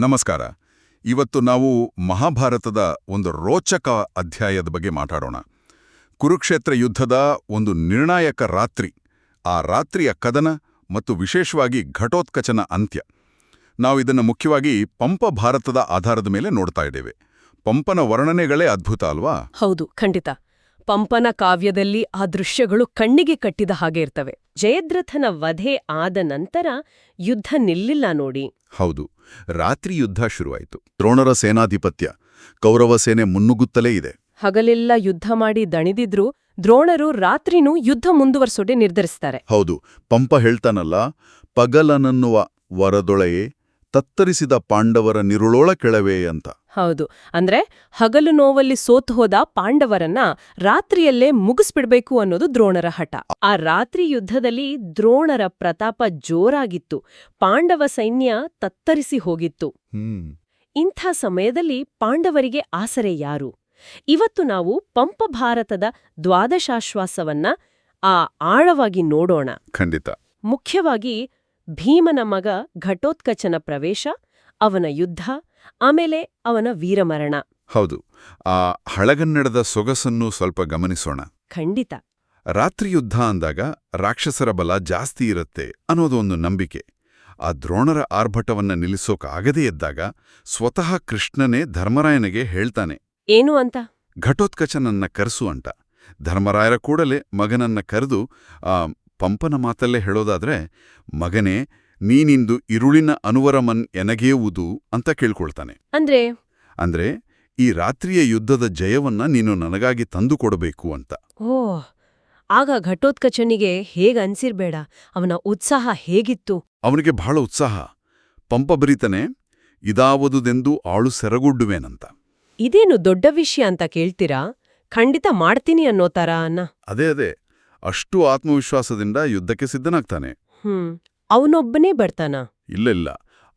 ನಮಸ್ಕಾರ. ಇವತ್ತು ನಾವು ಮಹಾಭಾರತದ ಒಂದು ರೋಚಕ ಅಧ್ಯಾಯದ ಬಗ್ಗೆ ಮಾತಾಡೋಣ. ಕುರುಕ್ಷೇತ್ರ ಯುದ್ಧದ ಒಂದು ನಿರ್ಣಾಯಕ ರಾತ್ರಿ, ಆ ರಾತ್ರಿಯ ಕದನ ಮತ್ತು ವಿಶೇಷವಾಗಿ ಘಟೋತ್ಕಚನ ಅಂತ್ಯ. ನಾವು ಇದನ್ನು ಮುಖ್ಯವಾಗಿ ಪಂಪ ಭಾರತದ ಆಧಾರದ ಮೇಲೆ ನೋಡ್ತಾ ಇದ್ದೇವೆ. ಪಂಪನ ವರ್ಣನೆಗಳೇ ಅದ್ಭುತ ಅಲ್ವಾ? ಹೌದು, ಖಂಡಿತ. ಪಂಪನ ಕಾವ್ಯದಲ್ಲಿ ಆ ದೃಶ್ಯಗಳು ಕಣ್ಣಿಗೆ ಕಟ್ಟಿದ ಹಾಗೆ ಇರ್ತವೆ. ಜಯದ್ರಥನ ವಧೆ ಆದ ನಂತರ ಯುದ್ಧ ನಿಲ್ಲಿಲ್ಲ ನೋಡಿ. ಹೌದು, ರಾತ್ರಿ ಯುದ್ಧ ಶುರುವಾಯಿತು. ದ್ರೋಣರ ಸೇನಾಧಿಪತ್ಯ, ಕೌರವ ಸೇನೆ ಮುನ್ನುಗ್ಗುತ್ತಲೇ ಇದೆ. ಹಗಲೆಲ್ಲ ಯುದ್ಧ ಮಾಡಿ ದಣಿದಿದ್ರು ದ್ರೋಣರು ರಾತ್ರಿನೂ ಯುದ್ಧ ಮುಂದುವರ್ಸೋಡೆ ನಿರ್ಧರಿಸ್ತಾರೆ. ಹೌದು, ಪಂಪ ಹೇಳ್ತಾನಲ್ಲ, ಪಗಲನನ್ನುವ ವರದೊಳೆಯೇ ತತ್ತರಿಸಿದ ಪಾಂಡವರ ನಿರುಳೋಳ ಕೆಳವೇ ಅಂತ. ಹೌದು, ಅಂದ್ರೆ ಹಗಲು ನೋವಲ್ಲಿ ಸೋತು ಹೋದ ಪಾಂಡವರನ್ನ ರಾತ್ರಿಯಲ್ಲೇ ಮುಗಿಸ್ಬಿಡ್ಬೇಕು ಅನ್ನೋದು ದ್ರೋಣರ ಹಠ. ಆ ರಾತ್ರಿ ಯುದ್ಧದಲ್ಲಿ ದ್ರೋಣರ ಪ್ರತಾಪ ಜೋರಾಗಿತ್ತು. ಪಾಂಡವ ಸೈನ್ಯ ತತ್ತರಿಸಿ ಹೋಗಿತ್ತು. ಇಂಥ ಸಮಯದಲ್ಲಿ ಪಾಂಡವರಿಗೆ ಆಸರೆ ಯಾರು? ಇವತ್ತು ನಾವು ಪಂಪ ಭಾರತದ ದ್ವಾದಶಾಶ್ವಾಸವನ್ನ ಆಳವಾಗಿ ನೋಡೋಣ. ಖಂಡಿತ. ಮುಖ್ಯವಾಗಿ ಭೀಮನ ಮಗ ಘಟೋತ್ಕಚನ ಪ್ರವೇಶ, ಅವನ ಯುದ್ಧ, ಆಮೇಲೆ ಅವನ ವೀರಮರಣ. ಹೌದು, ಆ ಹಳಗನ್ನಡದ ಸೊಗಸನ್ನು ಸ್ವಲ್ಪ ಗಮನಿಸೋಣ. ಖಂಡಿತ. ರಾತ್ರಿ ಯುದ್ಧ ಅಂದಾಗ ರಾಕ್ಷಸರ ಬಲ ಜಾಸ್ತಿ ಇರುತ್ತೆ ಅನ್ನೋದು ಒಂದು ನಂಬಿಕೆ. ಆ ದ್ರೋಣರ ಆರ್ಭಟವನ್ನ ನಿಲ್ಲಿಸೋಕಾಗದೇ ಇದ್ದಾಗ ಸ್ವತಃ ಕೃಷ್ಣನೇ ಧರ್ಮರಾಯನಿಗೆ ಹೇಳ್ತಾನೆ, ಏನು ಅಂತ? ಘಟೋತ್ಕಚನನ್ನ ಕರೆಸು ಅಂತ. ಧರ್ಮರಾಯರ ಕೂಡಲೇ ಮಗನನ್ನ ಕರೆದು ಪಂಪನ ಮಾತಲ್ಲೇ ಹೇಳೋದಾದ್ರೆ, ಮಗನೇ, ನೀನಿಂದು ಇರುಳಿನ ಅನುವರಮನ್ ಎನಗೇವುದು ಅಂತ ಕೇಳ್ಕೊಳ್ತಾನೆ. ಅಂದ್ರೆ ಈ ರಾತ್ರಿಯ ಯುದ್ಧದ ಜಯವನ್ನ ನೀನು ನನಗಾಗಿ ತಂದುಕೊಡಬೇಕು ಅಂತ. ಓಹ್, ಆಗ ಘಟೋತ್ಕಚನಿಗೆ ಹೇಗನ್ಸಿರ್ಬೇಡ, ಅವನ ಉತ್ಸಾಹ ಹೇಗಿತ್ತು? ಅವನಿಗೆ ಬಹಳ ಉತ್ಸಾಹ. ಪಂಪ ಬರೀತಾನೆ, ಇದಾವದುದೆಂದು ಆಳು ಸೆರಗುಡ್ಡುವೇನಂತ. ಇದೇನು ದೊಡ್ಡ ವಿಷಯ ಅಂತ ಕೇಳ್ತೀರಾ? ಖಂಡಿತ ಮಾಡ್ತೀನಿ ಅನ್ನೋ ತರ ಅನ್ನ. ಅದೇ ಅಷ್ಟು ಆತ್ಮವಿಶ್ವಾಸದಿಂದ ಯುದ್ಧಕ್ಕೆ ಸಿದ್ಧನಾಗ್ತಾನೆ. ಅವನೊಬ್ಬನೇ ಬರ್ತಾನ? ಇಲ್ಲ,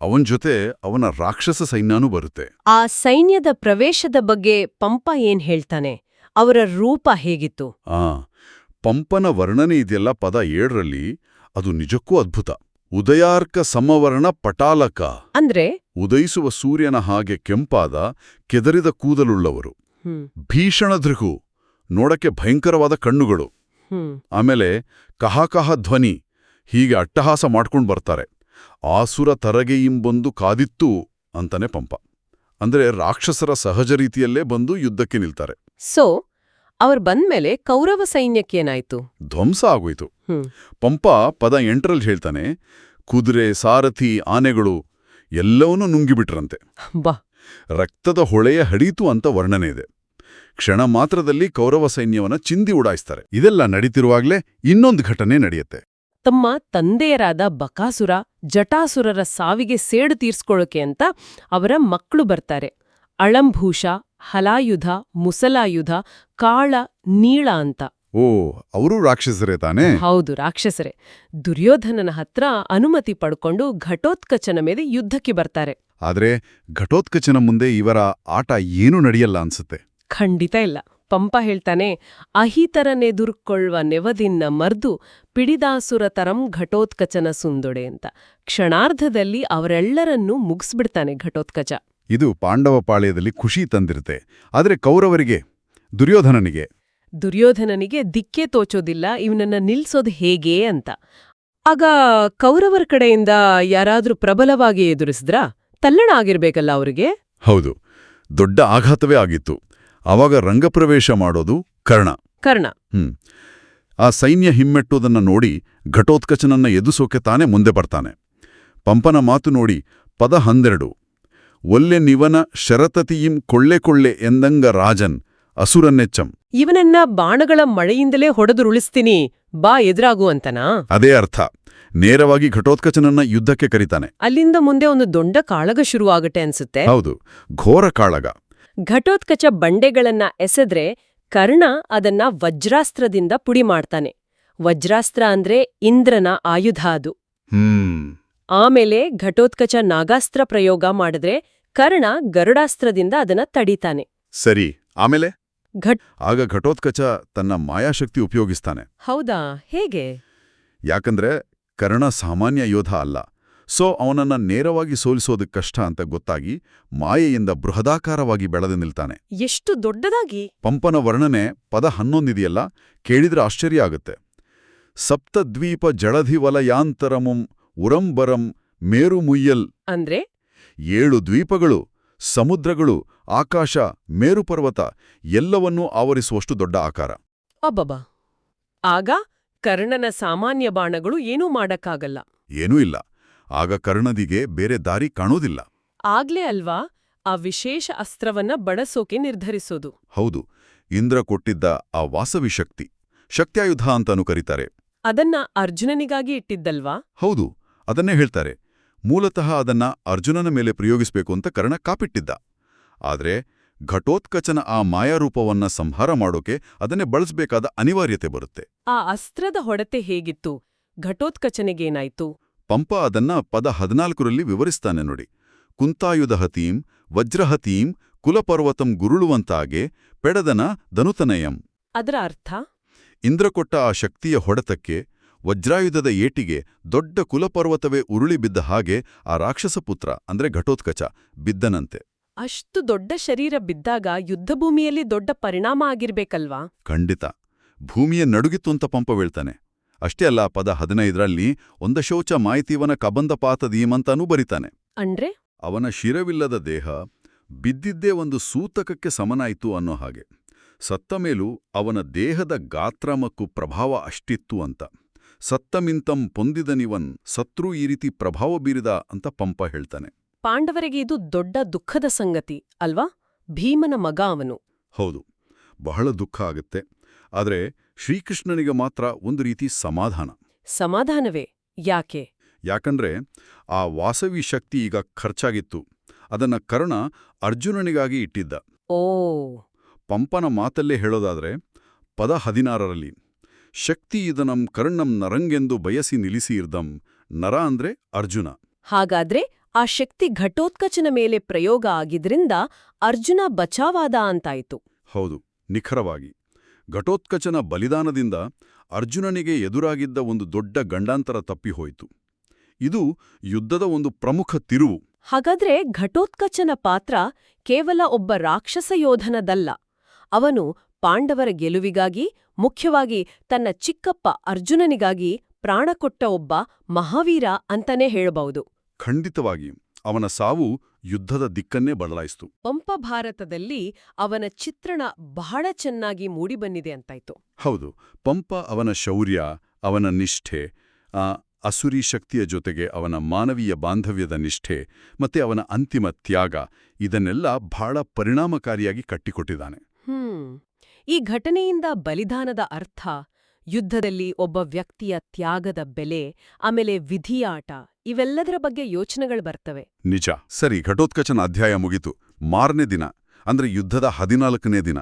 ಅವನ್ ಜೊತೆ ಅವನ ರಾಕ್ಷಸ ಸೈನ್ಯನೂ ಬರುತ್ತೆ. ಆ ಸೈನ್ಯದ ಪ್ರವೇಶದ ಬಗ್ಗೆ ಪಂಪ ಏನ್ ಹೇಳ್ತಾನೆ? ಅವರ ರೂಪ ಹೇಗಿತ್ತು? ಪಂಪನ ವರ್ಣನೆ ಇದೆಯಲ್ಲ ಪದ 7ರಲ್ಲಿ, ಅದು ನಿಜಕ್ಕೂ ಅದ್ಭುತ. ಉದಯಾರ್ಕ ಸಮವರ್ಣ ಪಟಾಲಕ, ಅಂದ್ರೆ ಉದಯಿಸುವ ಸೂರ್ಯನ ಹಾಗೆ ಕೆಂಪಾದ ಕೆದರಿದ ಕೂದಲುಳ್ಳವರು. ಭೀಷಣ ದೃಹು, ನೋಡಕ್ಕೆ ಭಯಂಕರವಾದ ಕಣ್ಣುಗಳು. ಆಮೇಲೆ ಕಹಾಕಹ ಧ್ವನಿ, ಹೀಗೆ ಅಟ್ಟಹಾಸ ಮಾಡ್ಕೊಂಡು ಬರ್ತಾರೆ. ಆಸುರ ತರಗೆಯಿಂಬೊಂದು ಕಾದಿತ್ತು ಅಂತಾನೆ ಪಂಪ. ಅಂದ್ರೆ ರಾಕ್ಷಸರ ಸಹಜ ರೀತಿಯಲ್ಲೇ ಬಂದು ಯುದ್ಧಕ್ಕೆ ನಿಲ್ತಾರೆ. ಸೊ ಅವ್ರು ಬಂದ್ಮೇಲೆ ಕೌರವ ಸೈನ್ಯಕ್ಕೇನಾಯ್ತು? ಧ್ವಂಸ ಆಗೋಯ್ತು. ಪಂಪ ಪದ 8ರಲ್ಲಿ ಹೇಳ್ತಾನೆ, ಕುದುರೆ, ಸಾರಥಿ, ಆನೆಗಳು ಎಲ್ಲವನ್ನೂ ನುಂಗಿಬಿಟ್ರಂತೆ. ರಕ್ತದ ಹೊಳೆಯ ಹಡೀತು ಅಂತ ವರ್ಣನೆ ಇದೆ. ಕ್ಷಣ ಮಾತ್ರದಲ್ಲಿ ಕೌರವ ಸೈನ್ಯವನ್ನ ಚಿಂದಿ ಉಡಾಯಿಸ್ತಾರೆ. ಇದೆಲ್ಲ ನಡೀತಿರುವಾಗ್ಲೇ ಇನ್ನೊಂದು ಘಟನೆ ನಡೆಯುತ್ತೆ. ತಮ್ಮ ತಂದೆಯರಾದ ಬಕಾಸುರ, ಜಟಾಸುರರ ಸಾವಿಗೆ ಸೇಡು ತೀರ್ಸ್ಕೊಳ್ಳೋಕೆ ಅಂತ ಅವರ ಮಕ್ಕಳು ಬರ್ತಾರೆ. ಅಳಂಭೂಷ, ಹಲಾಯುಧ, ಮುಸಲಾಯುಧ, ಕಾಳ, ನೀಳ ಅಂತ. ಅವರು ರಾಕ್ಷಸರೇ ತಾನೇ? ಹೌದು, ರಾಕ್ಷಸರೇ. ದುರ್ಯೋಧನನ ಹತ್ರ ಅನುಮತಿ ಪಡ್ಕೊಂಡು ಘಟೋತ್ಕಚನ ಮೇಲೆ ಯುದ್ಧಕ್ಕೆ ಬರ್ತಾರೆ. ಆದ್ರೆ ಘಟೋತ್ಕಚನ ಮುಂದೆ ಇವರ ಆಟ ಏನೂ ನಡೆಯಲ್ಲ ಅನ್ಸುತ್ತೆ. ಖಂಡಿತ ಇಲ್ಲ. ಪಂಪ ಹೇಳ್ತಾನೆ, ಅಹಿತರನೆದುರ್ಕೊಳ್ಳುವ ನೆವದಿನ್ನ ಮರ್ದು ಪಿಡಿದಾಸುರ ತರಂ ಘಟೋತ್ಕಚನ ಸುಂದೊಡೆ ಅಂತ. ಕ್ಷಣಾರ್ಧದಲ್ಲಿ ಅವರೆಲ್ಲರನ್ನೂ ಮುಗಿಸ್ಬಿಡ್ತಾನೆ ಘಟೋತ್ಕಚ. ಇದು ಪಾಂಡವ ಪಾಳ್ಯದಲ್ಲಿ ಖುಷಿ ತಂದಿರುತ್ತೆ. ಆದ್ರೆ ಕೌರವರಿಗೆ, ದುರ್ಯೋಧನನಿಗೆ ದಿಕ್ಕೇ ತೋಚೋದಿಲ್ಲ, ಇವನನ್ನ ನಿಲ್ಸೋದು ಹೇಗೆ ಅಂತ. ಆಗ ಕೌರವರ ಕಡೆಯಿಂದ ಯಾರಾದ್ರೂ ಪ್ರಬಲವಾಗಿ ಎದುರಿಸಿದ್ರಾ? ತಲ್ಲಣ ಆಗಿರ್ಬೇಕಲ್ಲ ಅವ್ರಿಗೆ. ಹೌದು, ದೊಡ್ಡ ಆಘಾತವೇ ಆಗಿತ್ತು. ಆವಾಗ ರಂಗಪ್ರವೇಶ ಮಾಡೋದು ಕರ್ಣ. ಆ ಸೈನ್ಯ ಹಿಮ್ಮೆಟ್ಟೋದನ್ನ ನೋಡಿ ಘಟೋತ್ಕಚನನ್ನ ಎದುಸೋಕೆ ತಾನೇ ಮುಂದೆ ಬರ್ತಾನೆ. ಪಂಪನ ಮಾತು ನೋಡಿ ಪದ 12, ಒಲ್ಲೆ ನಿವನ ಶರತತಿಯಿಂ ಕೊಳ್ಳೆ ಎಂದಂಗ ರಾಜನ್ ಅಸುರನ್ನೆಚ್ಚಂ. ಇವನನ್ನ ಬಾಣಗಳ ಮಳೆಯಿಂದಲೇ ಹೊಡೆದುರುಳಿಸ್ತೀನಿ, ಬಾ ಎದುರಾಗು ಅಂತನಾ? ಅದೇ ಅರ್ಥ. ನೇರವಾಗಿ ಘಟೋತ್ಕಚನನ್ನ ಯುದ್ಧಕ್ಕೆ ಕರೀತಾನೆ. ಅಲ್ಲಿಂದ ಮುಂದೆ ಒಂದು ದೊಡ್ಡ ಕಾಳಗ ಶುರುವಾಗತ್ತೆ ಅನ್ಸುತ್ತೆ. ಹೌದು, ಘೋರ ಕಾಳಗ. ಘಟೋತ್ಕಚ ಬಂಡೆಗಳನ್ನ ಎಸೆದ್ರೆ ಕರ್ಣ ಅದನ್ನ ವಜ್ರಾಸ್ತ್ರದಿಂದ ಪುಡಿ ಮಾಡ್ತಾನೆ. ವಜ್ರಾಸ್ತ್ರ ಅಂದ್ರೆ ಇಂದ್ರನ ಆಯುಧ ಅದು. ಆಮೇಲೆ ಘಟೋತ್ಕಚ ನಾಗಾಸ್ತ್ರ ಪ್ರಯೋಗ ಮಾಡಿದ್ರೆ ಕರ್ಣ ಗರುಡಾಸ್ತ್ರದಿಂದ ಅದನ್ನ ತಡೀತಾನೆ. ಸರಿ, ಆಮೇಲೆ ಆಗ ಘಟೋತ್ಕಚ ತನ್ನ ಮಾಯಾಶಕ್ತಿ ಉಪಯೋಗಿಸ್ತಾನೆ. ಹೌದಾ? ಹೇಗೆ? ಯಾಕಂದ್ರೆ ಕರ್ಣ ಸಾಮಾನ್ಯ ಯೋಧ ಅಲ್ಲ, ಸೊ ಅವನನ್ನ ನೇರವಾಗಿ ಸೋಲಿಸೋದಕ್ಕೆ ಕಷ್ಟ ಅಂತ ಗೊತ್ತಾಗಿ ಮಾಯೆಯಿಂದ ಬೃಹದಾಕಾರವಾಗಿ ಬೆಳೆದು ನಿಲ್ತಾನೆ. ಎಷ್ಟು ದೊಡ್ಡದಾಗಿ! ಪಂಪನ ವರ್ಣನೆ ಪದ 11 ಇದೆಯಲ್ಲ, ಕೇಳಿದ್ರೆ ಆಶ್ಚರ್ಯ ಆಗುತ್ತೆ. ಸಪ್ತದ್ವೀಪ ಜಳಧಿವಲಯಾಂತರಮುಂ ಉರಂಬರಂ ಮೇರುಮುಯ್ಯಲ್ ಅಂದ್ರೆ 7 ದ್ವೀಪಗಳು, ಸಮುದ್ರಗಳು, ಆಕಾಶ, ಮೇರುಪರ್ವತ ಎಲ್ಲವನ್ನೂ ಆವರಿಸುವಷ್ಟು ದೊಡ್ಡ ಆಕಾರ. ಅಬ್ಬಬಾ! ಆಗ ಕರ್ಣನ ಸಾಮಾನ್ಯ ಬಾಣಗಳು ಏನೂ ಮಾಡಕ್ಕಾಗಲ್ಲ. ಏನೂ ಇಲ್ಲ. ಆಗ ಕರ್ಣನಿಗೆ ಬೇರೆ ದಾರಿ ಕಾಣೋದಿಲ್ಲ. ಆಗ್ಲೇ ಅಲ್ವಾ ಆ ವಿಶೇಷ ಅಸ್ತ್ರವನ್ನ ಬಳಸೋಕೆ ನಿರ್ಧರಿಸೋದು. ಹೌದು, ಇಂದ್ರ ಕೊಟ್ಟಿದ್ದ ಆ ವಾಸವಿ ಶಕ್ತಿ, ಶಕ್ತ್ಯಾಯುಧ ಅಂತಾನೂ ಕರೀತಾರೆ. ಅದನ್ನ ಅರ್ಜುನನಿಗಾಗಿ ಇಟ್ಟಿದ್ದಲ್ವಾ? ಹೌದು, ಅದನ್ನೇ ಹೇಳ್ತಾರೆ. ಮೂಲತಃ ಅದನ್ನ ಅರ್ಜುನನ ಮೇಲೆ ಪ್ರಯೋಗಿಸ್ಬೇಕು ಅಂತ ಕರ್ಣ ಕಾಪಿಟ್ಟಿದ್ದ. ಆದ್ರೆ ಘಟೋತ್ಕಚನ ಆ ಮಾಯಾರೂಪವನ್ನ ಸಂಹಾರ ಮಾಡೋಕೆ ಅದನ್ನೇ ಬಳಸಬೇಕಾದ ಅನಿವಾರ್ಯತೆ ಬರುತ್ತೆ. ಆ ಅಸ್ತ್ರದ ಹೊಡೆತೆ ಹೇಗಿತ್ತು? ಘಟೋತ್ಕಚನಿಗೇನಾಯ್ತು? ಪಂಪ ಅದನ್ನ ಪದ 14ರಲ್ಲಿ ವಿವರಿಸ್ತಾನೆ ನೋಡಿ. ಕುಂತಾಯುಧಹತೀಂ ವಜ್ರಹತೀಂ ಕುಲಪರ್ವತಂ ಗುರುಳುವಂತಾಗೆ ಪೆಡದನ ಧನುತನಯಂ. ಅದರ ಅರ್ಥ? ಇಂದ್ರ ಕೊಟ್ಟ ಆ ಶಕ್ತಿಯ ಹೊಡೆತಕ್ಕೆ, ವಜ್ರಾಯುಧದ ಏಟಿಗೆ ದೊಡ್ಡ ಕುಲಪರ್ವತವೇ ಉರುಳಿ ಬಿದ್ದ ಹಾಗೆ ಆ ರಾಕ್ಷಸಪುತ್ರ ಅಂದ್ರೆ ಘಟೋತ್ಕಚ ಬಿದ್ದನಂತೆ. ಅಷ್ಟು ದೊಡ್ಡ ಶರೀರ ಬಿದ್ದಾಗ ಯುದ್ಧಭೂಮಿಯಲ್ಲಿ ದೊಡ್ಡ ಪರಿಣಾಮ ಆಗಿರ್ಬೇಕಲ್ವಾ? ಖಂಡಿತ. ಭೂಮಿಯ ನಡುಗಿತ್ತು ಅಂತ ಪಂಪ ಹೇಳ್ತಾನೆ. ಅಷ್ಟೇ ಅಲ್ಲ, ಪದ 15ರಲ್ಲಿ ಒಂದಶೌಚ ಮಾಯಿತೀವನ ಕಬಂಧಪಾತದೀಮಂತಾನೂ ಬರಿತಾನೆ. ಅಂದ್ರೆ ಅವನ ಶಿರವಿಲ್ಲದ ದೇಹ ಬಿದ್ದಿದ್ದೇ ಒಂದು ಸೂತಕಕ್ಕೆ ಸಮನಾಯಿತು ಅನ್ನೋ ಹಾಗೆ. ಸತ್ತ ಮೇಲೂ ಅವನ ದೇಹದ ಗಾತ್ರ ಮತ್ತು ಪ್ರಭಾವ ಅಷ್ಟಿತ್ತು ಅಂತ. ಸತ್ತಮಿಂತಂ ಪೊಂದಿದನಿವನ್ ಸತ್ರೂ ಈ ರೀತಿ ಪ್ರಭಾವ ಬೀರಿದ ಅಂತ ಪಂಪ ಹೇಳ್ತಾನೆ. ಪಾಂಡವರಿಗೆ ಇದು ದೊಡ್ಡ ದುಃಖದ ಸಂಗತಿ ಅಲ್ವಾ? ಭೀಮನ ಮಗ ಅವನು. ಹೌದು, ಬಹಳ ದುಃಖ ಆಗುತ್ತೆ. ಆದರೆ ಶ್ರೀಕೃಷ್ಣನಿಗೆ ಮಾತ್ರ ಒಂದು ರೀತಿ ಸಮಾಧಾನ. ಸಮಾಧಾನವೇ? ಯಾಕೆ? ಯಾಕಂದ್ರೆ ಆ ವಾಸವಿ ಶಕ್ತಿ ಈಗ ಖರ್ಚಾಗಿತ್ತು. ಅದನ್ನ ಕರ್ಣ ಅರ್ಜುನನಿಗಾಗಿ ಇಟ್ಟಿದ್ದ. ಓ! ಪಂಪನ ಮಾತಲ್ಲೇ ಹೇಳೋದಾದ್ರೆ ಪದ 16ರಲ್ಲಿ ಶಕ್ತಿ ಇದನಂ ಕರ್ಣಂ ನರಂಗೆಂದು ಬಯಸಿ ನಿಲ್ಲಿಸಿ ಇರ್ದಂ. ನರ ಅಂದ್ರೆ ಅರ್ಜುನ. ಹಾಗಾದ್ರೆ ಆ ಶಕ್ತಿ ಘಟೋತ್ಕಚನ ಮೇಲೆ ಪ್ರಯೋಗ ಆಗಿದ್ರಿಂದ ಅರ್ಜುನ ಬಚಾವಾದ ಅಂತಾಯ್ತು. ಹೌದು, ನಿಖರವಾಗಿ. ಘಟೋತ್ಕಚನ ಬಲಿದಾನದಿಂದ ಅರ್ಜುನನಿಗೆ ಎದುರಾಗಿದ್ದ ಒಂದು ದೊಡ್ಡ ಗಂಡಾಂತರ ತಪ್ಪಿಹೋಯಿತು. ಇದು ಯುದ್ಧದ ಒಂದು ಪ್ರಮುಖ ತಿರುವು. ಹಾಗಾದ್ರೆ ಘಟೋತ್ಕಚನ ಪಾತ್ರ ಕೇವಲ ಒಬ್ಬ ರಾಕ್ಷಸ ಯೋಧನದಲ್ಲ. ಅವನು ಪಾಂಡವರ ಗೆಲುವಿಗಾಗಿ, ಮುಖ್ಯವಾಗಿ ತನ್ನ ಚಿಕ್ಕಪ್ಪ ಅರ್ಜುನನಿಗಾಗಿ ಪ್ರಾಣ ಕೊಟ್ಟ ಒಬ್ಬ ಮಹಾವೀರ ಅಂತಾನೆ ಹೇಳಬಹುದು. ಖಂಡಿತವಾಗಿ. ಅವನ ಸಾವು ಯುದ್ಧದ ದಿಕ್ಕನ್ನೇ ಬದಲಾಯಿಸಿತು. ಪಂಪ ಭಾರತದಲ್ಲಿ ಅವನ ಚಿತ್ರಣ ಬಹಳ ಚೆನ್ನಾಗಿ ಮೂಡಿಬಂದಿದೆ ಅಂತಾಯ್ತು. ಹೌದು, ಪಂಪ ಅವನ ಶೌರ್ಯ, ಅವನ ನಿಷ್ಠೆ, ಆ ಅಸುರಿ ಶಕ್ತಿಯ ಜೊತೆಗೆ ಅವನ ಮಾನವೀಯ ಬಾಂಧವ್ಯದ ನಿಷ್ಠೆ ಮತ್ತೆ ಅವನ ಅಂತಿಮ ತ್ಯಾಗ, ಇದನ್ನೆಲ್ಲ ಬಹಳ ಪರಿಣಾಮಕಾರಿಯಾಗಿ ಕಟ್ಟಿಕೊಟ್ಟಿದ್ದಾನೆ. ಈ ಘಟನೆಯಿಂದ ಬಲಿದಾನದ ಅರ್ಥ, ಯುದ್ಧದಲ್ಲಿ ಒಬ್ಬ ವ್ಯಕ್ತಿಯ ತ್ಯಾಗದ ಬೆಲೆ, ಆಮೇಲೆ ವಿಧಿಯಾಟ, ಇವೆಲ್ಲದರ ಬಗ್ಗೆ ಯೋಚನೆಗಳು ಬರ್ತವೆ. ನಿಜ. ಸರಿ, ಘಟೋತ್ಕಚನ ಅಧ್ಯಾಯ ಮುಗಿತು. ಮಾರನೇ ದಿನ ಅಂದ್ರೆ ಯುದ್ಧದ 14ನೇ ದಿನ,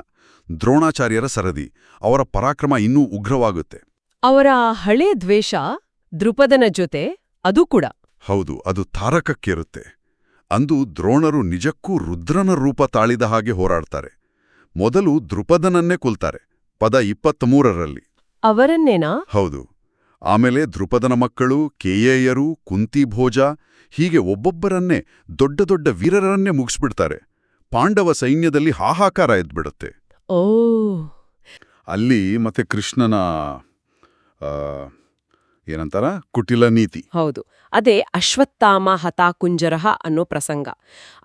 ದ್ರೋಣಾಚಾರ್ಯರ ಸರದಿ. ಅವರ ಪರಾಕ್ರಮ ಇನ್ನೂ ಉಗ್ರವಾಗುತ್ತೆ. ಅವರ ಹಳೇ ದ್ವೇಷ ದೃಪದನ ಜೊತೆ ಅದು ಕೂಡ. ಹೌದು, ಅದು ತಾರಕಕ್ಕೇರುತ್ತೆ. ಅಂದು ದ್ರೋಣರು ನಿಜಕ್ಕೂ ರುದ್ರನ ರೂಪ ತಾಳಿದ ಹಾಗೆ ಹೋರಾಡ್ತಾರೆ. ಮೊದಲು ದೃಪದನನ್ನೇ ಕೊಲ್ತಾರೆ, ಪದ 23ರಲ್ಲಿ. ಅವರನ್ನೇನಾ? ಹೌದು. ಆಮೇಲೆ ದೃಪದನ ಮಕ್ಕಳು, ಕೇಯೇಯರು, ಕುಂತಿಭೋಜ, ಹೀಗೆ ಒಬ್ಬೊಬ್ಬರನ್ನೇ, ದೊಡ್ಡ ದೊಡ್ಡ ವೀರರನ್ನೇ ಮುಗಿಸ್ಬಿಡ್ತಾರೆ. ಪಾಂಡವ ಸೈನ್ಯದಲ್ಲಿ ಹಾಹಾಕಾರ ಎದ್ಬಿಡುತ್ತೆ. ಓ! ಅಲ್ಲಿ ಮತ್ತೆ ಕೃಷ್ಣನ ಏನಂತಾರ ಕುಟಿಲ ನೀತಿ. ಹೌದು, ಅದೇ ಅಶ್ವತ್ಥಾಮ ಹತಾಕುಂಜರಃ ಅನ್ನೋ ಪ್ರಸಂಗ.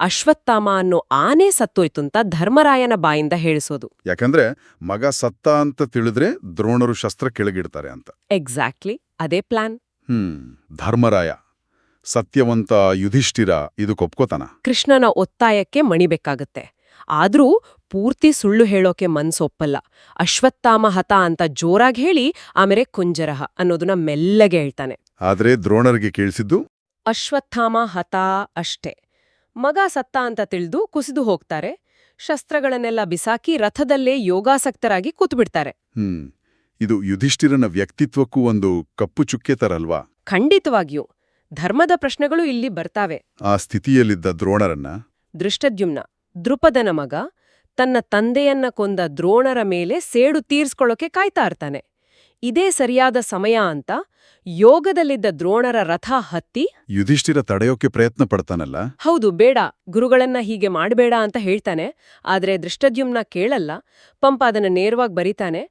ಅಶ್ವತ್ಥಾಮ ಅನ್ನೋ ಆನೆ ಸತ್ತೋಯ್ತು ಅಂತ ಧರ್ಮರಾಯನ ಬಾಯಿಂದ ಹೇಳಿಸೋದು. ಯಾಕಂದ್ರೆ ಮಗ ಸತ್ತ ಅಂತ ತಿಳಿದ್ರೆ ದ್ರೋಣರು ಶಸ್ತ್ರ ಕೆಳಗಿಡ್ತಾರೆ ಅಂತ. ಎಕ್ಸಾಕ್ಟ್ಲಿ ಅದೇ ಪ್ಲಾನ್. ಧರ್ಮರಾಯ, ಸತ್ಯವಂತ ಯುಧಿಷ್ಠಿರ ಇದು ಕೊಪ್ಕೋತಾನ. ಕೃಷ್ಣನ ಒತ್ತಾಯಕ್ಕೆ ಮಣಿಬೇಕಾಗತ್ತೆ. ಆದ್ರೂ ಪೂರ್ತಿ ಸುಳ್ಳು ಹೇಳೋಕೆ ಮನ್ಸೊಪ್ಪಲ್ಲ. ಅಶ್ವತ್ಥಾಮ ಹತ ಅಂತ ಜೋರಾಗಿ ಹೇಳಿ ಆಮೇಲೆ ಕುಂಜರಹ ಅನ್ನೋದನ್ನ ಮೆಲ್ಲಗೆ ಹೇಳ್ತಾನೆ. ಆದ್ರೆ ದ್ರೋಣರಿಗೆ ಕೇಳಿಸಿದ್ದು ಅಶ್ವತ್ಥಾಮ ಹತ ಅಷ್ಟೇ. ಮಗ ಸತ್ತ ಅಂತ ತಿಳಿದು ಕುಸಿದು ಹೋಗ್ತಾರೆ. ಶಸ್ತ್ರಗಳನ್ನೆಲ್ಲ ಬಿಸಾಕಿ ರಥದಲ್ಲೇ ಯೋಗಾಸಕ್ತರಾಗಿ ಕೂತ್ಬಿಡ್ತಾರೆ. ಇದು ಯುಧಿಷ್ಠಿರನ ವ್ಯಕ್ತಿತ್ವಕ್ಕೂ ಒಂದು ಕಪ್ಪು ಚುಕ್ಕೆ ತರಲ್ವಾ? ಖಂಡಿತವಾಗಿಯೂ. ಧರ್ಮದ ಪ್ರಶ್ನೆಗಳು ಇಲ್ಲಿ ಬರ್ತಾವೆ. ಆ ಸ್ಥಿತಿಯಲ್ಲಿದ್ದ ದ್ರೋಣರನ್ನ ದೃಷ್ಟದ್ಯುಮ್ನ, ದೃಪದನ ಮಗ, ತನ್ನ ತಂದೆಯನ್ನ ಕೊಂದ ದ್ರೋಣರ ಮೇಲೆ ಸೇಡು ತೀರ್ಸ್ಕೊಳ್ಳೋಕೆ ಕಾಯ್ತಾ ಇರ್ತಾನೆ. ಇದೇ ಸರಿಯಾದ ಸಮಯ ಅಂತ ಯೋಗದಲ್ಲಿದ್ದ ದ್ರೋಣರ ರಥ ಹತ್ತಿ ಯುಧಿಷ್ಠಿರ ತಡೆಯೋಕೆ ಪ್ರಯತ್ನ ಪಡ್ತಾನಲ್ಲ. ಹೌದು ಬೇಡ ಗುರುಗಳನ್ನ ಹೀಗೆ ಮಾಡಬೇಡ ಅಂತ ಹೇಳ್ತಾನೆ. ಆದ್ರೆ ದೃಷ್ಟದ್ಯುಮ್ನ ಕೇಳಲ್ಲ. ಪಂಪ ಅದನ್ನ ನೇರವಾಗಿ ಬರೀತಾನೆ.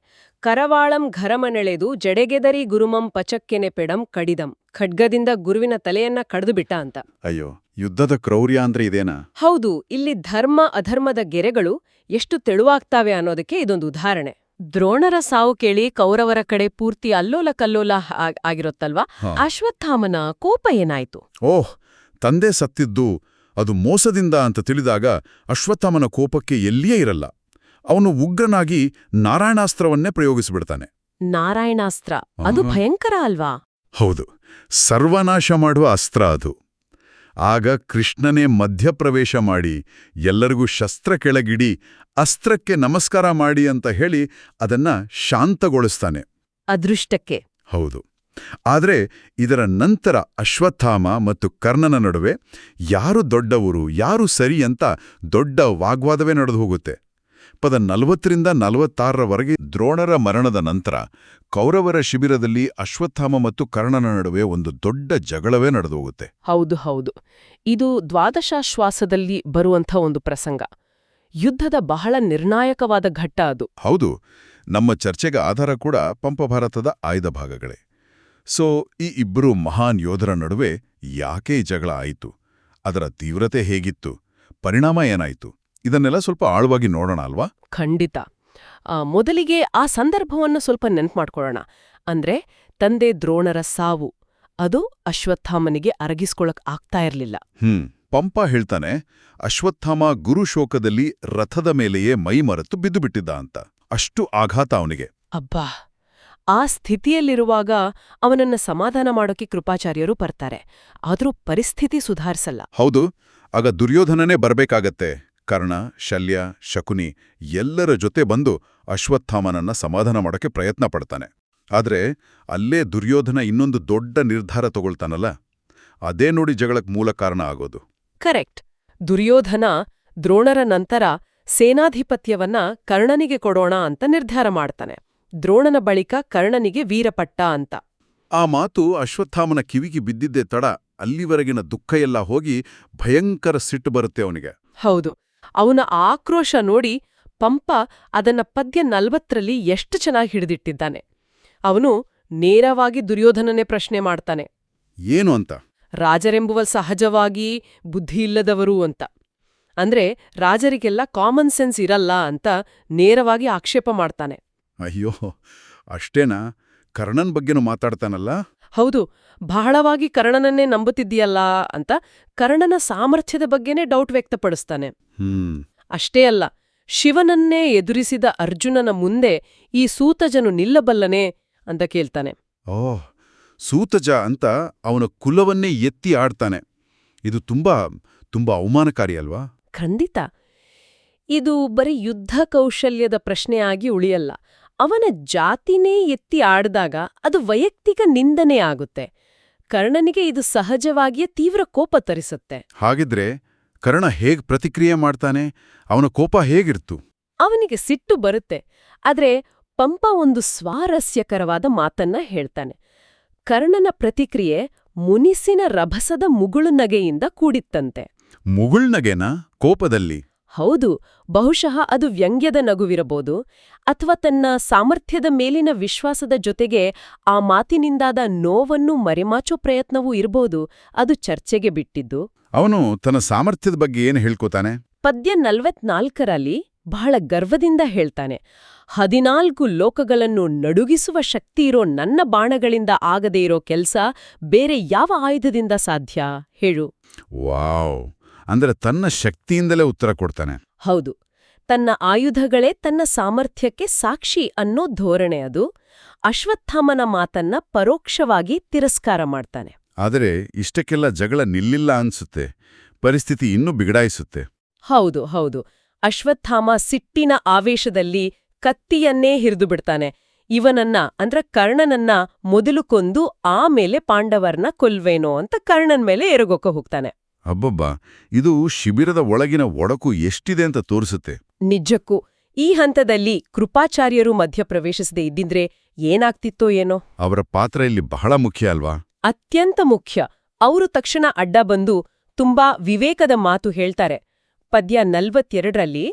ಕರವಾಳಂ ಘರಮನೆಳೆದು ಜಡೆಗೆದರಿ ಗುರುಮಂ ಪಚಕ್ಕೆನೆ ಪೆಡಂ ಕಡಿದಂ. ಖಡ್ಗದಿಂದ ಗುರುವಿನ ತಲೆಯನ್ನ ಕಡ್ದು ಬಿಟ್ಟ ಅಂತ. ಅಯ್ಯೋ, ಯುದ್ಧದ ಕ್ರೌರ್ಯ ಅಂದ್ರೆ ಇದೇನಾ? ಹೌದು, ಇಲ್ಲಿ ಧರ್ಮ ಅಧರ್ಮದ ಗೆರೆಗಳು ಎಷ್ಟು ತೆಳುವಾಗ್ತಾವೆ ಅನ್ನೋದಕ್ಕೆ ಇದೊಂದು ಉದಾಹರಣೆ. ದ್ರೋಣರ ಸಾವು ಕೇಳಿ ಕೌರವರ ಕಡೆ ಪೂರ್ತಿ ಅಲ್ಲೋಲ ಕಲ್ಲೋಲ ಆಗಿರುತ್ತಲ್ವಾ? ಅಶ್ವತ್ಥಾಮನ ಕೋಪ ಏನಾಯ್ತು? ಓಹ್, ತಂದೆ ಸತ್ತಿದ್ದು ಅದು ಮೋಸದಿಂದ ಅಂತ ತಿಳಿದಾಗ ಅಶ್ವತ್ಥಾಮನ ಕೋಪಕ್ಕೆ ಎಲ್ಲಿಯೇ ಇರಲ್ಲ. ಅವನು ಉಗ್ರನಾಗಿ ನಾರಾಯಣಾಸ್ತ್ರವನ್ನೇ ಪ್ರಯೋಗಿಸಿಬಿಡ್ತಾನೆ. ನಾರಾಯಣಾಸ್ತ್ರ ಅದು ಭಯಂಕರ ಅಲ್ವಾ? ಹೌದು, ಸರ್ವನಾಶ ಮಾಡುವ ಅಸ್ತ್ರ ಅದು. ಆಗ ಕೃಷ್ಣನೇ ಮಧ್ಯಪ್ರವೇಶ ಮಾಡಿ ಎಲ್ಲರಿಗೂ ಶಸ್ತ್ರ ಕೆಳಗಿಡಿ ಅಸ್ತ್ರಕ್ಕೆ ನಮಸ್ಕಾರ ಮಾಡಿ ಅಂತ ಹೇಳಿ ಅದನ್ನ ಶಾಂತಗೊಳಿಸ್ತಾನೆ. ಅದೃಷ್ಟಕ್ಕೆ. ಹೌದು. ಆದರೆ ಇದರ ನಂತರ ಅಶ್ವತ್ಥಾಮ ಮತ್ತು ಕರ್ಣನ ನಡುವೆ ಯಾರು ದೊಡ್ಡವರು ಯಾರು ಸರಿ ಅಂತ ದೊಡ್ಡ ವಾಗ್ವಾದವೇ ನಡೆದು ಹೋಗುತ್ತೆ. ಪದ 40ರಿಂದ 46ರವರೆಗೆ ದ್ರೋಣರ ಮರಣದ ನಂತರ ಕೌರವರ ಶಿಬಿರದಲ್ಲಿ ಅಶ್ವತ್ಥಾಮ ಮತ್ತು ಕರ್ಣನ ನಡುವೆ ಒಂದು ದೊಡ್ಡ ಜಗಳವೇ ನಡೆದು ಹೋಗುತ್ತೆ. ಹೌದು ಹೌದು, ಇದು ದ್ವಾದಶಾಶ್ವಾಸದಲ್ಲಿ ಬರುವಂಥ ಒಂದು ಪ್ರಸಂಗ. ಯುದ್ಧದ ಬಹಳ ನಿರ್ಣಾಯಕವಾದ ಘಟ್ಟ ಅದು. ಹೌದು, ನಮ್ಮ ಚರ್ಚೆಗೆ ಆಧಾರ ಕೂಡ ಪಂಪಭಾರತದ ಆಯ್ದ ಭಾಗಗಳೇ. ಸೊ ಈ ಇಬ್ಬರು ಮಹಾನ್ ಯೋಧರ ನಡುವೆ ಯಾಕೆ ಈ ಜಗಳ ಆಯಿತು, ಅದರ ತೀವ್ರತೆ ಹೇಗಿತ್ತು, ಪರಿಣಾಮ ಏನಾಯಿತು, ಇದನ್ನೆಲ್ಲ ಸ್ವಲ್ಪ ಆಳವಾಗಿ ನೋಡೋಣ ಅಲ್ವಾ? ಖಂಡಿತ. ಮೊದಲಿಗೆ ಆ ಸಂದರ್ಭವನ್ನು ಸ್ವಲ್ಪ ನೆನ್ಪು ಮಾಡ್ಕೊಳ್ಳೋಣ. ಅಂದ್ರೆ ತಂದೆ ದ್ರೋಣರ ಸಾವು ಅದು ಅಶ್ವತ್ಥಾಮನಿಗೆ ಅರಗಿಸ್ಕೊಳಕ್ ಆಗ್ತಾ ಇರಲಿಲ್ಲ. ಪಂಪ ಹೇಳ್ತಾನೆ, ಅಶ್ವತ್ಥಾಮ ಗುರುಶೋಕದಲ್ಲಿ ರಥದ ಮೇಲೆಯೇ ಮೈಮರೆತು ಬಿದ್ದುಬಿಟ್ಟಿದ್ದ ಅಂತ. ಅಷ್ಟು ಆಘಾತ ಅವನಿಗೆ. ಅಬ್ಬಾ, ಆ ಸ್ಥಿತಿಯಲ್ಲಿರುವಾಗ ಅವನನ್ನ ಸಮಾಧಾನ ಮಾಡೋಕೆ ಕೃಪಾಚಾರ್ಯರು ಬರ್ತಾರೆ. ಆದ್ರೂ ಪರಿಸ್ಥಿತಿ ಸುಧಾರಿಸಲ್ಲ. ಹೌದು, ಆಗ ದುರ್ಯೋಧನನೇ ಬರ್ಬೇಕಾಗತ್ತೆ. ಕರ್ಣ, ಶಲ್ಯ, ಶಕುನಿ ಎಲ್ಲರ ಜೊತೆ ಬಂದು ಅಶ್ವತ್ಥಾಮನನ್ನ ಸಮಾಧಾನ ಮಾಡೋಕೆ ಪ್ರಯತ್ನ ಪಡ್ತಾನೆ. ಆದ್ರೆ ಅಲ್ಲೇ ದುರ್ಯೋಧನ ಇನ್ನೊಂದು ದೊಡ್ಡ ನಿರ್ಧಾರ ತಗೊಳ್ತಾನಲ್ಲ, ಅದೇ ನೋಡಿ ಜಗಳಕ್ಕೆ ಮೂಲ ಕಾರಣ ಆಗೋದು. ಕರೆಕ್ಟ್. ದುರ್ಯೋಧನ ದ್ರೋಣರ ನಂತರ ಸೇನಾಧಿಪತ್ಯವನ್ನ ಕರ್ಣನಿಗೆ ಕೊಡೋಣ ಅಂತ ನಿರ್ಧಾರ ಮಾಡ್ತಾನೆ. ದ್ರೋಣನ ಬಳಿಕ ಕರ್ಣನಿಗೆ ವೀರಪಟ್ಟ ಅಂತ. ಆ ಮಾತು ಅಶ್ವತ್ಥಾಮನ ಕಿವಿಗೆ ಬಿದ್ದಿದ್ದೇ ತಡ ಅಲ್ಲಿವರೆಗಿನ ದುಃಖ ಎಲ್ಲ ಹೋಗಿ ಭಯಂಕರ ಸಿಟ್ಟು ಬರುತ್ತೆ ಅವನಿಗೆ. ಹೌದು, ಅವನ ಆಕ್ರೋಶ ನೋಡಿ ಪಂಪ ಅದನ್ನ ಪದ್ಯ 40ರಲ್ಲಿ ಎಷ್ಟು ಚೆನ್ನಾಗಿ ಹಿಡಿದಿಟ್ಟಿದ್ದಾನೆ. ಅವನು ನೇರವಾಗಿ ದುರ್ಯೋಧನನೇ ಪ್ರಶ್ನೆ ಮಾಡ್ತಾನೆ. ಏನು ಅಂತ? ರಾಜರೆಂಬುವ ಸಹಜವಾಗಿ ಬುದ್ಧಿಯಿಲ್ಲದವರು ಅಂತ. ಅಂದ್ರೆ ರಾಜರಿಗೆಲ್ಲ ಕಾಮನ್ ಸೆನ್ಸ್ ಇರಲ್ಲ ಅಂತ ನೇರವಾಗಿ ಆಕ್ಷೇಪ ಮಾಡ್ತಾನೆ. ಅಯ್ಯೋ, ಅಷ್ಟೇನಾ? ಕರ್ಣನ್ ಬಗ್ಗೆನೂ ಮಾತಾಡ್ತಾನಲ್ಲ. ಹೌದು, ಬಹಳವಾಗಿ ಕರ್ಣನನ್ನೇ ನಂಬುತ್ತಿದ್ದೀಯಲ್ಲ ಅಂತ ಕರ್ಣನ ಸಾಮರ್ಥ್ಯದ ಬಗ್ಗೆನೇ ಡೌಟ್ ವ್ಯಕ್ತಪಡಿಸ್ತಾನೆ. ಅಷ್ಟೇ ಅಲ್ಲ, ಶಿವನನ್ನೇ ಎದುರಿಸಿದ ಅರ್ಜುನನ ಮುಂದೆ ಈ ಸೂತಜನು ನಿಲ್ಲಬಲ್ಲನೆ ಅಂತ ಕೇಳ್ತಾನೆ. ಓಹ್, ಸೂತಜ ಅಂತ ಅವನ ಕುಲವನ್ನೇ ಎತ್ತಿ ಆಡ್ತಾನೆ. ಇದು ತುಂಬಾ ಅವಮಾನಕಾರಿ ಅಲ್ವಾ? ಖಂಡಿತ. ಇದು ಬರೀ ಯುದ್ಧ ಕೌಶಲ್ಯದ ಪ್ರಶ್ನೆಯಾಗಿ ಉಳಿಯಲ್ಲ. ಅವನ ಜಾತಿನೇ ಎತ್ತಿ ಆಡ್ದಾಗ ಅದು ವೈಯಕ್ತಿಕ ನಿಂದನೆ ಆಗುತ್ತೆ. ಕರ್ಣನಿಗೆ ಇದು ಸಹಜವಾಗಿಯೇ ತೀವ್ರ ಕೋಪ ತರಿಸುತ್ತೆ. ಹಾಗಿದ್ರೆ ಕರ್ಣ ಹೇಗ್ ಪ್ರತಿಕ್ರಿಯೆ ಮಾಡ್ತಾನೆ? ಅವನ ಕೋಪ ಹೇಗಿರ್ತು? ಅವನಿಗೆ ಸಿಟ್ಟು ಬರುತ್ತೆ. ಆದ್ರೆ ಪಂಪ ಒಂದು ಸ್ವಾರಸ್ಯಕರವಾದ ಮಾತನ್ನ ಹೇಳ್ತಾನೆ. ಕರ್ಣನ ಪ್ರತಿಕ್ರಿಯೆ ಮುನಿಸಿನ ರಭಸದ ಮುಗುಳುನಗೆಯಿಂದ ಕೂಡಿತ್ತಂತೆ. ಮುಗುಳ್ನಗೆನಾ ಕೋಪದಲ್ಲಿ? ಹೌದು, ಬಹುಶಃ ಅದು ವ್ಯಂಗ್ಯದ ನಗುವಿರಬಹುದು, ಅಥವಾ ತನ್ನ ಸಾಮರ್ಥ್ಯದ ಮೇಲಿನ ವಿಶ್ವಾಸದ ಜೊತೆಗೆ ಆ ಮಾತಿನಿಂದಾದ ನೋವನ್ನು ಮರೆಮಾಚೋ ಪ್ರಯತ್ನವೂ ಇರಬಹುದು. ಅದು ಚರ್ಚೆಗೆ ಬಿಟ್ಟಿದ್ದು. ಅವನು ತನ್ನ ಸಾಮರ್ಥ್ಯದ ಬಗ್ಗೆ ಏನು ಹೇಳ್ಕೋತಾನೆ? ಪದ್ಯ 44ರಲ್ಲಿ ಬಹಳ ಗರ್ವದಿಂದ ಹೇಳ್ತಾನೆ, 14 ಲೋಕಗಳನ್ನು ನಡುಗಿಸುವ ಶಕ್ತಿಯಿರೋ ನನ್ನ ಬಾಣಗಳಿಂದ ಆಗದೇ ಇರೋ ಕೆಲ್ಸ ಬೇರೆ ಯಾವ ಆಯುಧದಿಂದ ಸಾಧ್ಯ ಹೇಳು. ವಾವ್! ಅಂದ್ರೆ ತನ್ನ ಶಕ್ತಿಯಿಂದಲೇ ಉತ್ತರ ಕೊಡ್ತಾನೆ. ಹೌದು, ತನ್ನ ಆಯುಧಗಳೇ ತನ್ನ ಸಾಮರ್ಥ್ಯಕ್ಕೆ ಸಾಕ್ಷಿ ಅನ್ನೋ ಧೋರಣೆ ಅದು. ಅಶ್ವತ್ಥಾಮನ ಮಾತನ್ನ ಪರೋಕ್ಷವಾಗಿ ತಿರಸ್ಕಾರ ಮಾಡ್ತಾನೆ. ಆದರೆ ಇಷ್ಟಕ್ಕೆಲ್ಲ ಜಗಳ ನಿಲ್ಲಿಲ್ಲ ಅನ್ಸುತ್ತೆ. ಪರಿಸ್ಥಿತಿ ಇನ್ನೂ ಬಿಗಡಾಯಿಸುತ್ತೆ. ಹೌದು ಹೌದು, ಅಶ್ವತ್ಥಾಮ ಸಿಟ್ಟಿನ ಆವೇಶದಲ್ಲಿ ಕತ್ತಿಯನ್ನೇ ಹಿರಿದು ಬಿಡ್ತಾನೆ. ಇವನನ್ನ ಅಂದ್ರೆ ಕರ್ಣನನ್ನ ಮೊದಲು ಕೊಂದು ಆಮೇಲೆ ಪಾಂಡವರ್ನ ಕೊಲ್ವೇನೋ ಅಂತ ಕರ್ಣನ್ ಮೇಲೆ ಎರಗೋಕ ಹೋಗ್ತಾನೆ. ಅಬ್ಬಬ್ಬಾ, ಇದು ಶಿಬಿರದ ಒಳಗಿನ ಒಡಕು ಎಷ್ಟಿದೆ ಅಂತ ತೋರಿಸುತ್ತೆ. ನಿಜಕ್ಕೂ ಈ ಹಂತದಲ್ಲಿ ಕೃಪಾಚಾರ್ಯರು ಮಧ್ಯಪ್ರವೇಶಿಸದೆ ಇದ್ದಿದ್ರೆ ಏನಾಗ್ತಿತ್ತೋ ಏನೋ. ಅವರ ಪಾತ್ರ ಇಲ್ಲಿ ಬಹಳ ಮುಖ್ಯ ಅಲ್ವಾ? ಅತ್ಯಂತ ಮುಖ್ಯ. ಅವರು ತಕ್ಷಣ ಅಡ್ಡ ಬಂದು ತುಂಬಾ ವಿವೇಕದ ಮಾತು ಹೇಳ್ತಾರೆ. ಪದ್ಯ 42ರಲ್ಲಿ,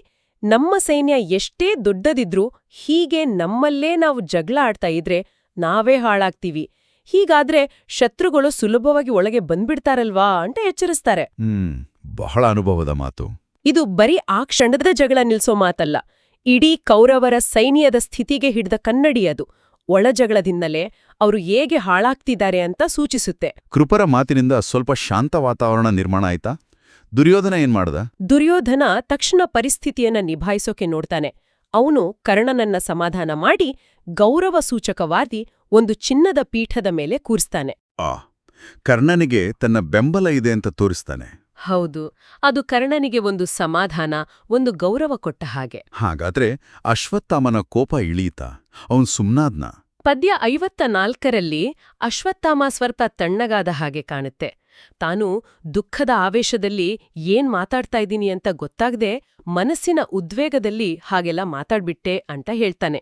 ನಮ್ಮ ಸೈನ್ಯ ಎಷ್ಟೇ ದೊಡ್ಡದಿದ್ರೂ ಹೀಗೆ ನಮ್ಮಲ್ಲೇ ನಾವು ಜಗಳ ಆಡ್ತಾ ಇದ್ರೆ ನಾವೇ ಹಾಳಾಗ್ತೀವಿ. ಹೀಗಾದ್ರೆ ಶತ್ರುಗಳು ಸುಲಭವಾಗಿ ಒಳಗೆ ಬಂದ್ಬಿಡ್ತಾರಲ್ವಾ ಅಂತ ಎಚ್ಚರಿಸ್ತಾರೆ. ಬಹಳ ಅನುಭವದ ಮಾತು. ಇದು ಬರೀ ಆ ಕ್ಷಣದ ಜಗಳ ನಿಲ್ಸೋ ಮಾತಲ್ಲ, ಇಡೀ ಕೌರವರ ಸೈನ್ಯದ ಸ್ಥಿತಿಗೆ ಹಿಡಿದ ಕನ್ನಡಿ ಅದು. ಒಳಜಗಳದಿಂದಲೇ ಅವರು ಹೇಗೆ ಹಾಳಾಗ್ತಿದ್ದಾರೆ ಅಂತ ಸೂಚಿಸುತ್ತೆ. ಕೃಪರ ಮಾತಿನಿಂದ ಸ್ವಲ್ಪ ಶಾಂತ ವಾತಾವರಣ ನಿರ್ಮಾಣ ಆಯ್ತಾ? ದುರ್ಯೋಧನ ಏನ್ ಮಾಡ್ದ? ದುರ್ಯೋಧನ ತಕ್ಷಣ ಪರಿಸ್ಥಿತಿಯನ್ನ ನಿಭಾಯಿಸೋಕೆ ನೋಡ್ತಾನೆ. ಅವನು ಕರ್ಣನನ್ನ ಸಮಾಧಾನ ಮಾಡಿ ಗೌರವ ಸೂಚಕವಾದಿ ಒಂದು ಚಿನ್ನದ ಪೀಠದ ಮೇಲೆ ಕೂರಿಸ್ತಾನೆ. ಕರ್ಣನಿಗೆ ತನ್ನ ಬೆಂಬಲ ಇದೆ ಅಂತ ತೋರಿಸ್ತಾನೆ. ಹೌದು, ಅದು ಕರ್ಣನಿಗೆ ಒಂದು ಸಮಾಧಾನ, ಒಂದು ಗೌರವ ಕೊಟ್ಟ ಹಾಗೆ. ಹಾಗಾದ್ರೆ ಅಶ್ವತ್ಥಾಮನ ಕೋಪ ಇಳೀತಾ? ಅವನ್ ಸುಮ್ನಾದ್ನ? ಪದ್ಯ 54ರಲ್ಲಿ ಅಶ್ವತ್ಥಾಮ ಸ್ವಲ್ಪ ತಣ್ಣಗಾದ ಹಾಗೆ ಕಾಣುತ್ತೆ. ತಾನು ದುಃಖದ ಆವೇಶದಲ್ಲಿ ಏನ್ ಮಾತಾಡ್ತಾ ಇದ್ದೀನಿ ಅಂತ ಗೊತ್ತಾಗದೆ ಮನಸ್ಸಿನ ಉದ್ವೇಗದಲ್ಲಿ ಹಾಗೆಲ್ಲ ಮಾತಾಡ್ಬಿಟ್ಟೆ ಅಂತ ಹೇಳ್ತಾನೆ.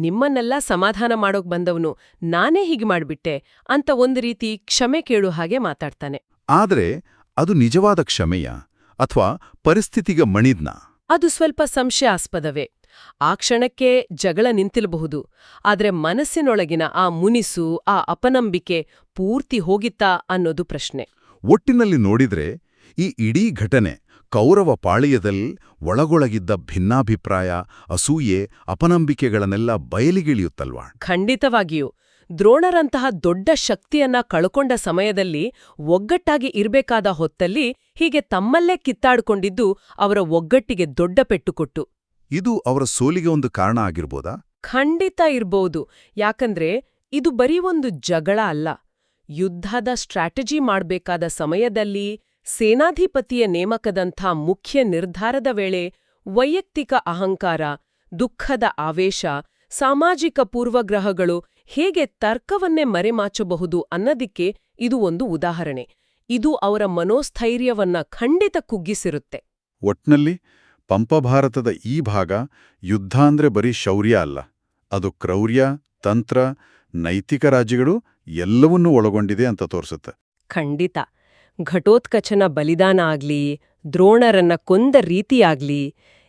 ನಿಮ್ಮನ್ನೆಲ್ಲ ಸಮಾಧಾನ ಮಾಡೋಕ್ ಬಂದವನು ನಾನೇ ಹೀಗೆ ಮಾಡ್ಬಿಟ್ಟೆ ಅಂತ ಒಂದು ರೀತಿ ಕ್ಷಮೆ ಕೇಳು ಹಾಗೆ ಮಾತಾಡ್ತಾನೆ. ಆದ್ರೆ ಅದು ನಿಜವಾದ ಕ್ಷಮೆಯ ಅಥವಾ ಪರಿಸ್ಥಿತಿಗೆ ಮಣಿದ್ನ? ಅದು ಸ್ವಲ್ಪ ಸಂಶಯಾಸ್ಪದವೇ. ಆ ಕ್ಷಣಕ್ಕೆ ಜಗಳ ನಿಂತಿರಬಹುದು, ಆದ್ರೆ ಮನಸ್ಸಿನೊಳಗಿನ ಆ ಮುನಿಸು, ಆ ಅಪನಂಬಿಕೆ ಪೂರ್ತಿ ಹೋಗಿತ್ತಾ ಅನ್ನೋದು ಪ್ರಶ್ನೆ. ಒಟ್ಟಿನಲ್ಲಿ ನೋಡಿದ್ರೆ ಈ ಇಡೀ ಘಟನೆ ಕೌರವ ಪಾಳೆಯದಲ್ಲಿ ಒಳಗೊಳಗಿದ್ದ ಭಿನ್ನಾಭಿಪ್ರಾಯ, ಅಸೂಯೆ, ಅಪನಂಬಿಕೆಗಳನ್ನೆಲ್ಲ ಬಯಲಿಗಿಳಿಯುತ್ತಲ್ವಾ? ಖಂಡಿತವಾಗಿಯೂ. ದ್ರೋಣರಂತಹ ದೊಡ್ಡ ಶಕ್ತಿಯನ್ನ ಕಳ್ಕೊಂಡ ಸಮಯದಲ್ಲಿ ಒಗ್ಗಟ್ಟಾಗಿ ಇರ್ಬೇಕಾದ ಹೊತ್ತಲ್ಲಿ ಹೀಗೆ ತಮ್ಮಲ್ಲೇ ಕಿತ್ತಾಡ್ಕೊಂಡಿದ್ದು ಅವರ ಒಗ್ಗಟ್ಟಿಗೆ ದೊಡ್ಡ ಪೆಟ್ಟು ಕೊಟ್ಟು. ಇದು ಅವರ ಸೋಲಿಗೆ ಒಂದು ಕಾರಣ ಆಗಿರ್ಬೋದಾ? ಖಂಡಿತ ಇರ್ಬೋದು. ಯಾಕಂದ್ರೆ ಇದು ಬರೀ ಒಂದು ಜಗಳ ಅಲ್ಲ. ಯುದ್ಧದ ಸ್ಟ್ರಾಟಜಿ ಮಾಡ್ಬೇಕಾದ ಸಮಯದಲ್ಲಿ, ಸೇನಾಧಿಪತಿಯ ನೇಮಕದಂಥ ಮುಖ್ಯ ನಿರ್ಧಾರದ ವೇಳೆ ವೈಯಕ್ತಿಕ ಅಹಂಕಾರ, ದುಃಖದ ಆವೇಶ, ಸಾಮಾಜಿಕ ಪೂರ್ವಗ್ರಹಗಳು ಹೇಗೆ ತರ್ಕವನ್ನೇ ಮರೆಮಾಚಬಹುದು ಅನ್ನೋದಿಕ್ಕೆ ಇದು ಒಂದು ಉದಾಹರಣೆ. ಇದು ಅವರ ಮನೋಸ್ಥೈರ್ಯವನ್ನ ಖಂಡಿತ ಕುಗ್ಗಿಸಿರುತ್ತೆ. ಒಟ್ನಲ್ಲಿ ಪಂಪಭಾರತದ ಈ ಭಾಗ ಯುದ್ಧ ಅಂದ್ರೆ ಬರೀ ಶೌರ್ಯ ಅಲ್ಲ, ಅದು ಕ್ರೌರ್ಯ, ತಂತ್ರ, ನೈತಿಕ ರಾಜ್ಯಗಳು ಎಲ್ಲವನ್ನೂ ಒಳಗೊಂಡಿದೆ ಅಂತ ತೋರಿಸುತ್ತೆ. ಖಂಡಿತ. ಘಟೋತ್ಕಚನ ಬಲಿದಾನ ಆಗ್ಲಿ, ದ್ರೋಣರನ್ನ ಕೊಂದ ರೀತಿಯಾಗ್ಲಿ,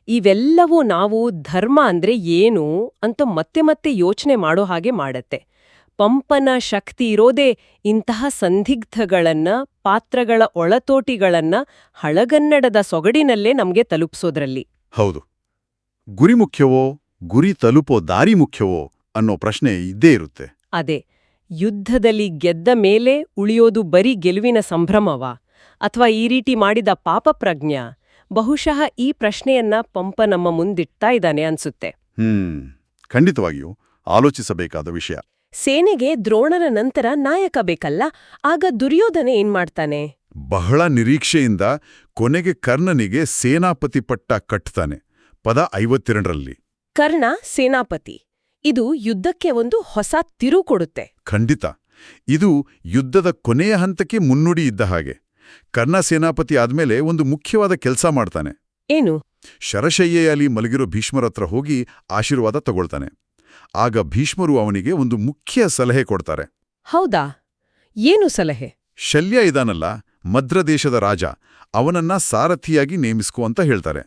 ಇವೆಲ್ಲವೂ ನಾವು ಧರ್ಮ ಅಂದ್ರೆ ಏನು ಅಂತ ಮತ್ತೆ ಮತ್ತೆ ಯೋಚನೆ ಮಾಡೋ ಹಾಗೆ ಮಾಡತ್ತೆ. ಪಂಪನ ಶಕ್ತಿ ಇರೋದೇ ಇಂತಹ ಸಂದಿಗ್ಧಗಳನ್ನ, ಪಾತ್ರಗಳ ಒಳತೋಟಿಗಳನ್ನ ಹಳಗನ್ನಡದ ಸೊಗಡಿನಲ್ಲೇ ನಮ್ಗೆ ತಲುಪಿಸೋದ್ರಲ್ಲಿ. ಹೌದು. ಗುರಿ ಮುಖ್ಯವೋ, ಗುರಿ ತಲುಪೋ ದಾರಿ ಮುಖ್ಯವೋ ಅನ್ನೋ ಪ್ರಶ್ನೆ ಇದ್ದೇ ಇರುತ್ತೆ. ಅದೇ, ಯುದ್ಧದಲ್ಲಿ ಗೆದ್ದ ಮೇಲೆ ಉಳಿಯೋದು ಬರೀ ಗೆಲುವಿನ ಸಂಭ್ರಮವಾ ಅಥವಾ ಈ ರೀತಿ ಮಾಡಿದ ಪಾಪಪ್ರಜ್ಞ? ಬಹುಶಃ ಈ ಪ್ರಶ್ನೆಯನ್ನ ಪಂಪ ನಮ್ಮ ಮುಂದಿಡ್ತಾ ಇದ್ದಾನೆ ಅನ್ಸುತ್ತೆ. ಖಂಡಿತವಾಗಿಯೂ ಆಲೋಚಿಸಬೇಕಾದ ವಿಷಯ. ಸೇನೆಗೆ ದ್ರೋಣನ ನಂತರ ನಾಯಕ ಬೇಕಲ್ಲ, ಆಗ ದುರ್ಯೋಧನ ಏನ್ ಮಾಡ್ತಾನೆ? ಬಹಳ ನಿರೀಕ್ಷೆಯಿಂದ ಕೊನೆಗೆ ಕರ್ಣನಿಗೆ ಸೇನಾಪತಿ ಪಟ್ಟ ಕಟ್ತಾನೆ. ಪದ 52ರಲ್ಲಿ. ಕರ್ಣ ಸೇನಾಪತಿ. ಇದು ಯುದ್ಧಕ್ಕೆ ಒಂದು ಹೊಸ ತಿರು ಕೊಡುತ್ತೆ. ಖಂಡಿತ. ಇದು ಯುದ್ಧದ ಕೊನೆಯ ಹಂತಕ್ಕೆ ಮುನ್ನುಡಿ ಇದ್ದ ಹಾಗೆ. ಕರ್ಣ ಸೇನಾಪತಿ ಆದ್ಮೇಲೆ ಒಂದು ಮುಖ್ಯವಾದ ಕೆಲಸ ಮಾಡ್ತಾನೆ. ಏನು? ಶರಶಯ್ಯೆಯಲ್ಲಿ ಮಲಗಿರೋ ಭೀಷ್ಮರತ್ರ ಹೋಗಿ ಆಶೀರ್ವಾದ ತಗೊಳ್ತಾನೆ. ಆಗ ಭೀಷ್ಮರು ಅವನಿಗೆ ಒಂದು ಮುಖ್ಯ ಸಲಹೆ ಕೊಡ್ತಾರೆ. ಹೌದಾ? ಏನು ಸಲಹೆ? ಶಲ್ಯ ಇದಾನಲ್ಲ, ಮದ್ರದೇಶದ ರಾಜ, ಅವನನ್ನ ಸಾರಥಿಯಾಗಿ ನೇಮಿಸ್ಕೋ ಅಂತ ಹೇಳ್ತಾರೆ.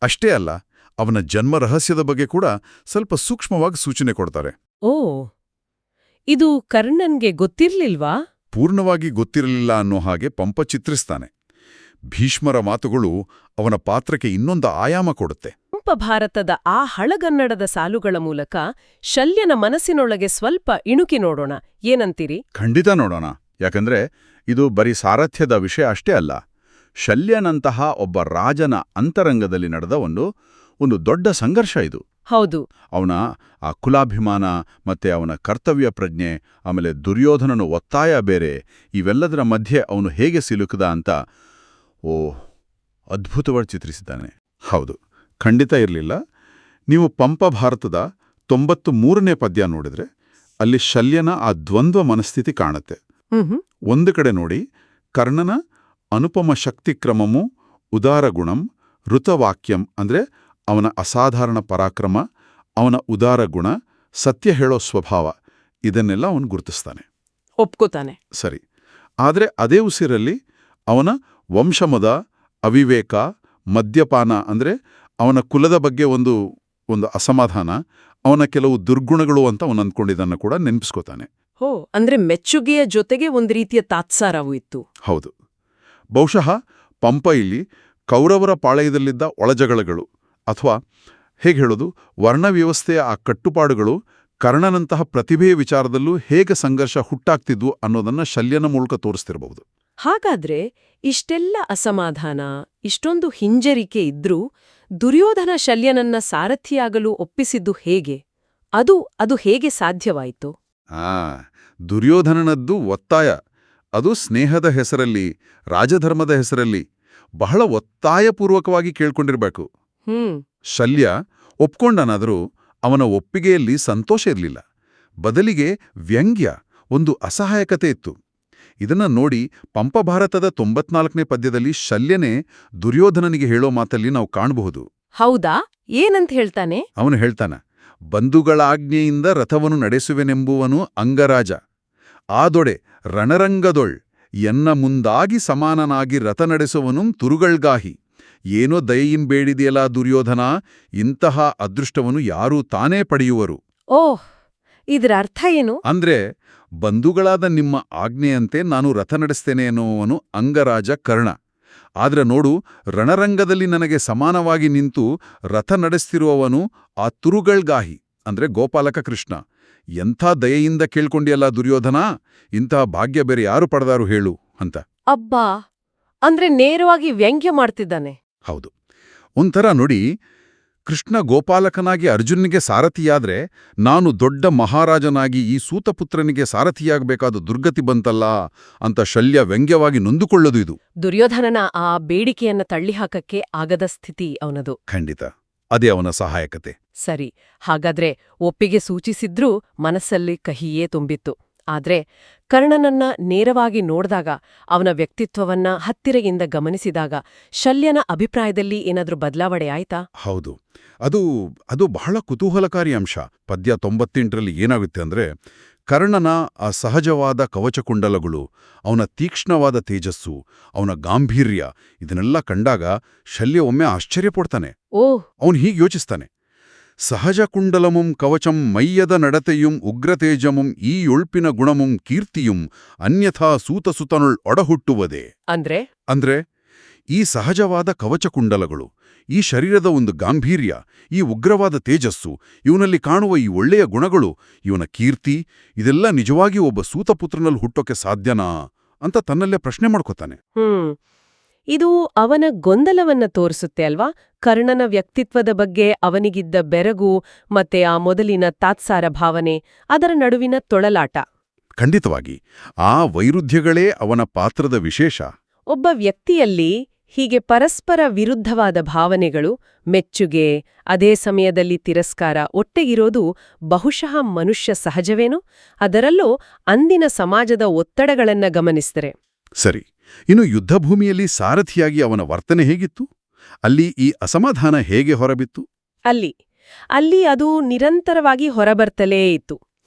ಅಷ್ಟೇ ಅಲ್ಲ, ಅವನ ಜನ್ಮ ರಹಸ್ಯದ ಬಗ್ಗೆ ಕೂಡ ಸ್ವಲ್ಪ ಸೂಕ್ಷ್ಮವಾಗಿ ಸೂಚನೆ ಕೊಡ್ತಾರೆ. ಓ, ಇದು ಕರ್ಣನ್ಗೆ ಗೊತ್ತಿರ್ಲಿಲ್ವಾ? ಪೂರ್ಣವಾಗಿ ಗೊತ್ತಿರಲಿಲ್ಲ ಅನ್ನೋ ಹಾಗೆ ಪಂಪ ಚಿತ್ರಿಸ್ತಾನೆ. ಭೀಷ್ಮರ ಮಾತುಗಳು ಅವನ ಪಾತ್ರಕ್ಕೆ ಇನ್ನೊಂದು ಆಯಾಮ ಕೊಡುತ್ತೆ. ಪಂಪಭಾರತದ ಆ ಹಳಗನ್ನಡದ ಸಾಲುಗಳ ಮೂಲಕ ಶಲ್ಯನ ಮನಸ್ಸಿನೊಳಗೆ ಸ್ವಲ್ಪ ಇಣುಕಿ ನೋಡೋಣ. ಏನಂತೀರಿ? ಖಂಡಿತ ನೋಡೋಣ. ಯಾಕಂದ್ರೆ ಇದು ಬರೀ ಸಾರಥ್ಯದ ವಿಷಯ ಅಷ್ಟೇ ಅಲ್ಲ. ಶಲ್ಯನಂತಹ ಒಬ್ಬ ರಾಜನ ಅಂತರಂಗದಲ್ಲಿ ನಡೆದ ಒಂದು ದೊಡ್ಡ ಸಂಘರ್ಷ ಇದು. ಹೌದು. ಅವನ ಆ ಕುಲಾಭಿಮಾನ ಮತ್ತೆ ಅವನ ಕರ್ತವ್ಯ ಪ್ರಜ್ಞೆ, ಆಮೇಲೆ ದುರ್ಯೋಧನನ ಒತ್ತಾಯ ಬೇರೆ, ಇವೆಲ್ಲದರ ಮಧ್ಯೆ ಅವನು ಹೇಗೆ ಸಿಲುಕದ ಅಂತ ಅದ್ಭುತವಾಗಿ ಚಿತ್ರಿಸಿದ್ದಾನೆ. ಹೌದು, ಖಂಡಿತ ಇರಲಿಲ್ಲ. ನೀವು ಪಂಪಭಾರತದ 93ನೇ ಪದ್ಯ ನೋಡಿದ್ರೆ ಅಲ್ಲಿ ಶಲ್ಯನ ಆ ದ್ವಂದ್ವ ಮನಸ್ಥಿತಿ ಕಾಣುತ್ತೆ. ಒಂದು ಕಡೆ ನೋಡಿ, ಕರ್ಣನ ಅನುಪಮ ಶಕ್ತಿಕ್ರಮಮು ಉದಾರಗುಣಂ ಋತವಾಕ್ಯಂ ಅಂದ್ರೆ ಅವನ ಅಸಾಧಾರಣ ಪರಾಕ್ರಮ, ಅವನ ಉದಾರ ಗುಣ, ಸತ್ಯ ಹೇಳೋ ಸ್ವಭಾವ ಇದನ್ನೆಲ್ಲ ಅವನು ಗುರುತಿಸ್ತಾನೆ. ಒಪ್ಕೋತಾನೆ. ಸರಿ. ಆದರೆ ಅದೇ ಉಸಿರಲ್ಲಿ ಅವನ ವಂಶಮದ, ಅವಿವೇಕ, ಮದ್ಯಪಾನ ಅಂದರೆ ಅವನ ಕುಲದ ಬಗ್ಗೆ ಒಂದು ಅಸಮಾಧಾನ, ಅವನ ಕೆಲವು ದುರ್ಗುಣಗಳು ಅಂತ ಅವನು ಅಂದ್ಕೊಂಡಿದ್ದನ್ನು ಕೂಡ ನೆನಪಿಸ್ಕೋತಾನೆ. ಹೋ, ಅಂದ್ರೆ ಮೆಚ್ಚುಗೆಯ ಜೊತೆಗೆ ಒಂದು ರೀತಿಯ ತಾತ್ಸಾರವೂ ಇತ್ತು. ಹೌದು. ಬಹುಶಃ ಪಂಪ ಇಲ್ಲಿ ಕೌರವರ ಪಾಳೆಯದಲ್ಲಿದ್ದ ಒಳಜಗಳಗಳು ಅಥವಾ ಹೇಗೆ ಹೇಳೋದು, ವರ್ಣವ್ಯವಸ್ಥೆಯ ಆ ಕಟ್ಟುಪಾಡುಗಳು ಕರ್ಣನಂತಹ ಪ್ರತಿಭೆಯ ವಿಚಾರದಲ್ಲೂ ಹೇಗೆ ಸಂಘರ್ಷ ಹುಟ್ಟಾಗ್ತಿದ್ವು ಅನ್ನೋದನ್ನ ಶಲ್ಯನ ಮೂಲಕ ತೋರಿಸ್ತಿರಬಹುದು. ಹಾಗಾದ್ರೆ ಇಷ್ಟೆಲ್ಲ ಅಸಮಾಧಾನ, ಇಷ್ಟೊಂದು ಹಿಂಜರಿಕೆ ಇದ್ರೂ ದುರ್ಯೋಧನ ಶಲ್ಯನನ್ನ ಸಾರಥಿಯಾಗಲು ಒಪ್ಪಿಸಿದ್ದು ಹೇಗೆ? ಅದು ಹೇಗೆ ಸಾಧ್ಯವಾಯಿತು? ದುರ್ಯೋಧನನದ್ದು ಒತ್ತಾಯ. ಅದು ಸ್ನೇಹದ ಹೆಸರಲ್ಲಿ, ರಾಜಧರ್ಮದ ಹೆಸರಲ್ಲಿ ಬಹಳ ಒತ್ತಾಯಪೂರ್ವಕವಾಗಿ ಕೇಳ್ಕೊಂಡಿರ್ಬೇಕು. ಶಲ್ಯ ಒಪ್ಕೊಂಡನಾದರೂ ಅವನ ಒಪ್ಪಿಗೆಯಲ್ಲಿ ಸಂತೋಷ ಇರಲಿಲ್ಲ. ಬದಲಿಗೆ ವ್ಯಂಗ್ಯ, ಒಂದು ಅಸಹಾಯಕತೆ ಇತ್ತು. ಇದನ್ನ ನೋಡಿ ಪಂಪಭಾರತದ 94ನೇ ಪದ್ಯದಲ್ಲಿ ಶಲ್ಯನೇ ದುರ್ಯೋಧನನಿಗೆ ಹೇಳೋ ಮಾತಲ್ಲಿ ನಾವು ಕಾಣಬಹುದು. ಹೌದಾ? ಏನಂತ ಹೇಳ್ತಾನೆ? ಅವನು ಹೇಳ್ತಾನ, ಬಂಧುಗಳಾಜ್ಞೆಯಿಂದ ರಥವನ್ನು ನಡೆಸುವೆನೆಂಬುವನು ಅಂಗರಾಜ. ಆದೊಡೆ ರಣರಂಗದೊಳ್ ಎನ್ನ ಮುಂದಾಗಿ ಸಮಾನನಾಗಿ ರಥ ನಡೆಸುವನು ತುರುಗಳ್ಗಾಹಿ. ಏನೋ ದಯೆಯಿಂ ಬೇಡಿದೆಯಲ್ಲ ದುರ್ಯೋಧನ, ಇಂತಹ ಅದೃಷ್ಟವನ್ನು ಯಾರೂ ತಾನೇ ಪಡೆಯುವರು. ಓಹ್, ಇದರ ಅರ್ಥ ಏನು? ಅಂದ್ರೆ ಬಂಧುಗಳಾದ ನಿಮ್ಮ ಆಜ್ಞೆಯಂತೆ ನಾನು ರಥ ನಡೆಸ್ತೇನೆ ಎನ್ನುವನು ಅಂಗರಾಜ ಕರ್ಣ. ಆದ್ರೆ ನೋಡು, ರಣರಂಗದಲ್ಲಿ ನನಗೆ ಸಮಾನವಾಗಿ ನಿಂತು ರಥ ನಡೆಸ್ತಿರುವವನು ಆ ತುರುಗಳ್ಗಾಹಿ ಅಂದ್ರೆ ಗೋಪಾಲಕ ಕೃಷ್ಣ. ಎಂಥ ದಯೆಯಿಂದ ಕೇಳ್ಕೊಂಡಿಯಲ್ಲ ದುರ್ಯೋಧನ, ಇಂತಹ ಭಾಗ್ಯ ಬೇರೆ ಯಾರು ಪಡೆದಾರು ಹೇಳು ಅಂತ. ಅಬ್ಬಾ, ಅಂದ್ರೆ ನೇರವಾಗಿ ವ್ಯಂಗ್ಯ ಮಾಡ್ತಿದ್ದಾನೆ. ಹೌದು. ಒಂಥರ ನೋಡಿ, ಕೃಷ್ಣ ಗೋಪಾಲಕನಾಗಿ ಅರ್ಜುನ್ನಿಗೆ ಸಾರಥಿಯಾದ್ರೆ ನಾನು ದೊಡ್ಡ ಮಹಾರಾಜನಾಗಿ ಈ ಸೂತಪುತ್ರನಿಗೆ ಸಾರಥಿಯಾಗಬೇಕಾದ ದುರ್ಗತಿ ಬಂತಲ್ಲ ಅಂತ ಶಲ್ಯ ವ್ಯಂಗ್ಯವಾಗಿ ನೊಂದುಕೊಳ್ಳೋದು ಇದು. ದುರ್ಯೋಧನನ ಆ ಬೇಡಿಕೆಯನ್ನ ತಳ್ಳಿಹಾಕಕ್ಕೆ ಆಗದ ಸ್ಥಿತಿ ಅವನದು. ಖಂಡಿತ. ಅದೇ ಅವನ ಸಹಾಯಕತೆ. ಸರಿ, ಹಾಗಾದ್ರೆ ಒಪ್ಪಿಗೆ ಸೂಚಿಸಿದ್ರೂ ಮನಸ್ಸಲ್ಲಿ ಕಹಿಯೇ ತುಂಬಿತ್ತು. ಆದ್ರೆ ಕರ್ಣನನ್ನ ನೇರವಾಗಿ ನೋಡ್ದಾಗ, ಅವನ ವ್ಯಕ್ತಿತ್ವವನ್ನ ಹತ್ತಿರದಿಂದ ಗಮನಿಸಿದಾಗ ಶಲ್ಯನ ಅಭಿಪ್ರಾಯದಲ್ಲಿ ಏನಾದ್ರೂ ಬದಲಾವಣೆ ಆಯ್ತಾ? ಹೌದು. ಅದು ಬಹಳ ಕುತೂಹಲಕಾರಿ ಅಂಶ. ಪದ್ಯ 98ರಲ್ಲಿ ಏನಾಗುತ್ತೆ ಅಂದ್ರೆ, ಕರ್ಣನ ಆ ಸಹಜವಾದ ಕವಚಕುಂಡಲಗಳು, ಅವನ ತೀಕ್ಷ್ಣವಾದ ತೇಜಸ್ಸು, ಅವನ ಗಾಂಭೀರ್ಯ ಇದನ್ನೆಲ್ಲ ಕಂಡಾಗ ಶಲ್ಯ ಒಮ್ಮೆ ಆಶ್ಚರ್ಯಪಡ್ತಾನೆ. ಅವನು ಹೀಗೆ ಯೋಚಿಸ್ತಾನೆ, ಸಹಜ ಕುಂಡಲಮುಂ ಕವಚಂ ಮಯ್ಯದ ನಡತೆಯುಂ ಉಗ್ರತೇಜಮುಂ ಈ ಒಳ್ಪಿನ ಗುಣಮುಂ ಕೀರ್ತಿಯುಂ ಅನ್ಯಥಾ ಸೂತಸುತನುಳ್ ಒಡಹುಟ್ಟುವುದೇ. ಅಂದ್ರೆ ಈ ಸಹಜವಾದ ಕವಚಕುಂಡಲಗಳು, ಈ ಶರೀರದ ಒಂದು ಗಾಂಭೀರ್ಯ, ಈ ಉಗ್ರವಾದ ತೇಜಸ್ಸು, ಇವನಲ್ಲಿ ಕಾಣುವ ಈ ಒಳ್ಳೆಯ ಗುಣಗಳು, ಇವನ ಕೀರ್ತಿ, ಇದೆಲ್ಲ ನಿಜವಾಗಿ ಒಬ್ಬ ಸೂತಪುತ್ರನಲ್ಲಿ ಹುಟ್ಟೋಕೆ ಸಾಧ್ಯನಾ ಅಂತ ತನ್ನಲ್ಲೇ ಪ್ರಶ್ನೆ ಮಾಡ್ಕೋತಾನೆ. ಇದು ಅವನ ಗೊಂದಲವನ್ನ ತೋರಿಸುತ್ತೆ ಅಲ್ವಾ? ಕರ್ಣನ ವ್ಯಕ್ತಿತ್ವದ ಬಗ್ಗೆ ಅವನಿಗಿದ್ದ ಬೆರಗು ಮತ್ತೆ ಆ ಮೊದಲಿನ ತಾತ್ಸಾರ ಭಾವನೆ, ಅದರ ನಡುವಿನ ತೊಳಲಾಟ. ಖಂಡಿತವಾಗಿ ಆ ವೈರುಧ್ಯಗಳೇ ಅವನ ಪಾತ್ರದ ವಿಶೇಷ. ಒಬ್ಬ ವ್ಯಕ್ತಿಯಲ್ಲಿ ಹೀಗೆ ಪರಸ್ಪರ ವಿರುದ್ಧವಾದ ಭಾವನೆಗಳು, ಮೆಚ್ಚುಗೆ, ಅದೇ ಸಮಯದಲ್ಲಿ ತಿರಸ್ಕಾರ ಒಟ್ಟೆಗಿರೋದು ಬಹುಶಃ ಮನುಷ್ಯ ಸಹಜವೇನೋ? ಅದರಲ್ಲೂ ಅಂದಿನ ಸಮಾಜದ ಒತ್ತಡಗಳನ್ನ ಗಮನಿಸಿದರೆ. ಸರಿ. ಇನ್ನು ಯುದ್ಧಭೂಮಿಯಲ್ಲಿ ಸಾರಥಿಯಾಗಿ ಅವನ ವರ್ತನೆ ಹೇಗಿತ್ತು? ಅಲ್ಲಿ ಈ ಅಸಮಾಧಾನ ಹೇಗೆ ಹೊರಬಿತ್ತು? ಅಲ್ಲಿ ಅದು ನಿರಂತರವಾಗಿ ಹೊರಬರ್ತಲೇ ಇತ್ತು.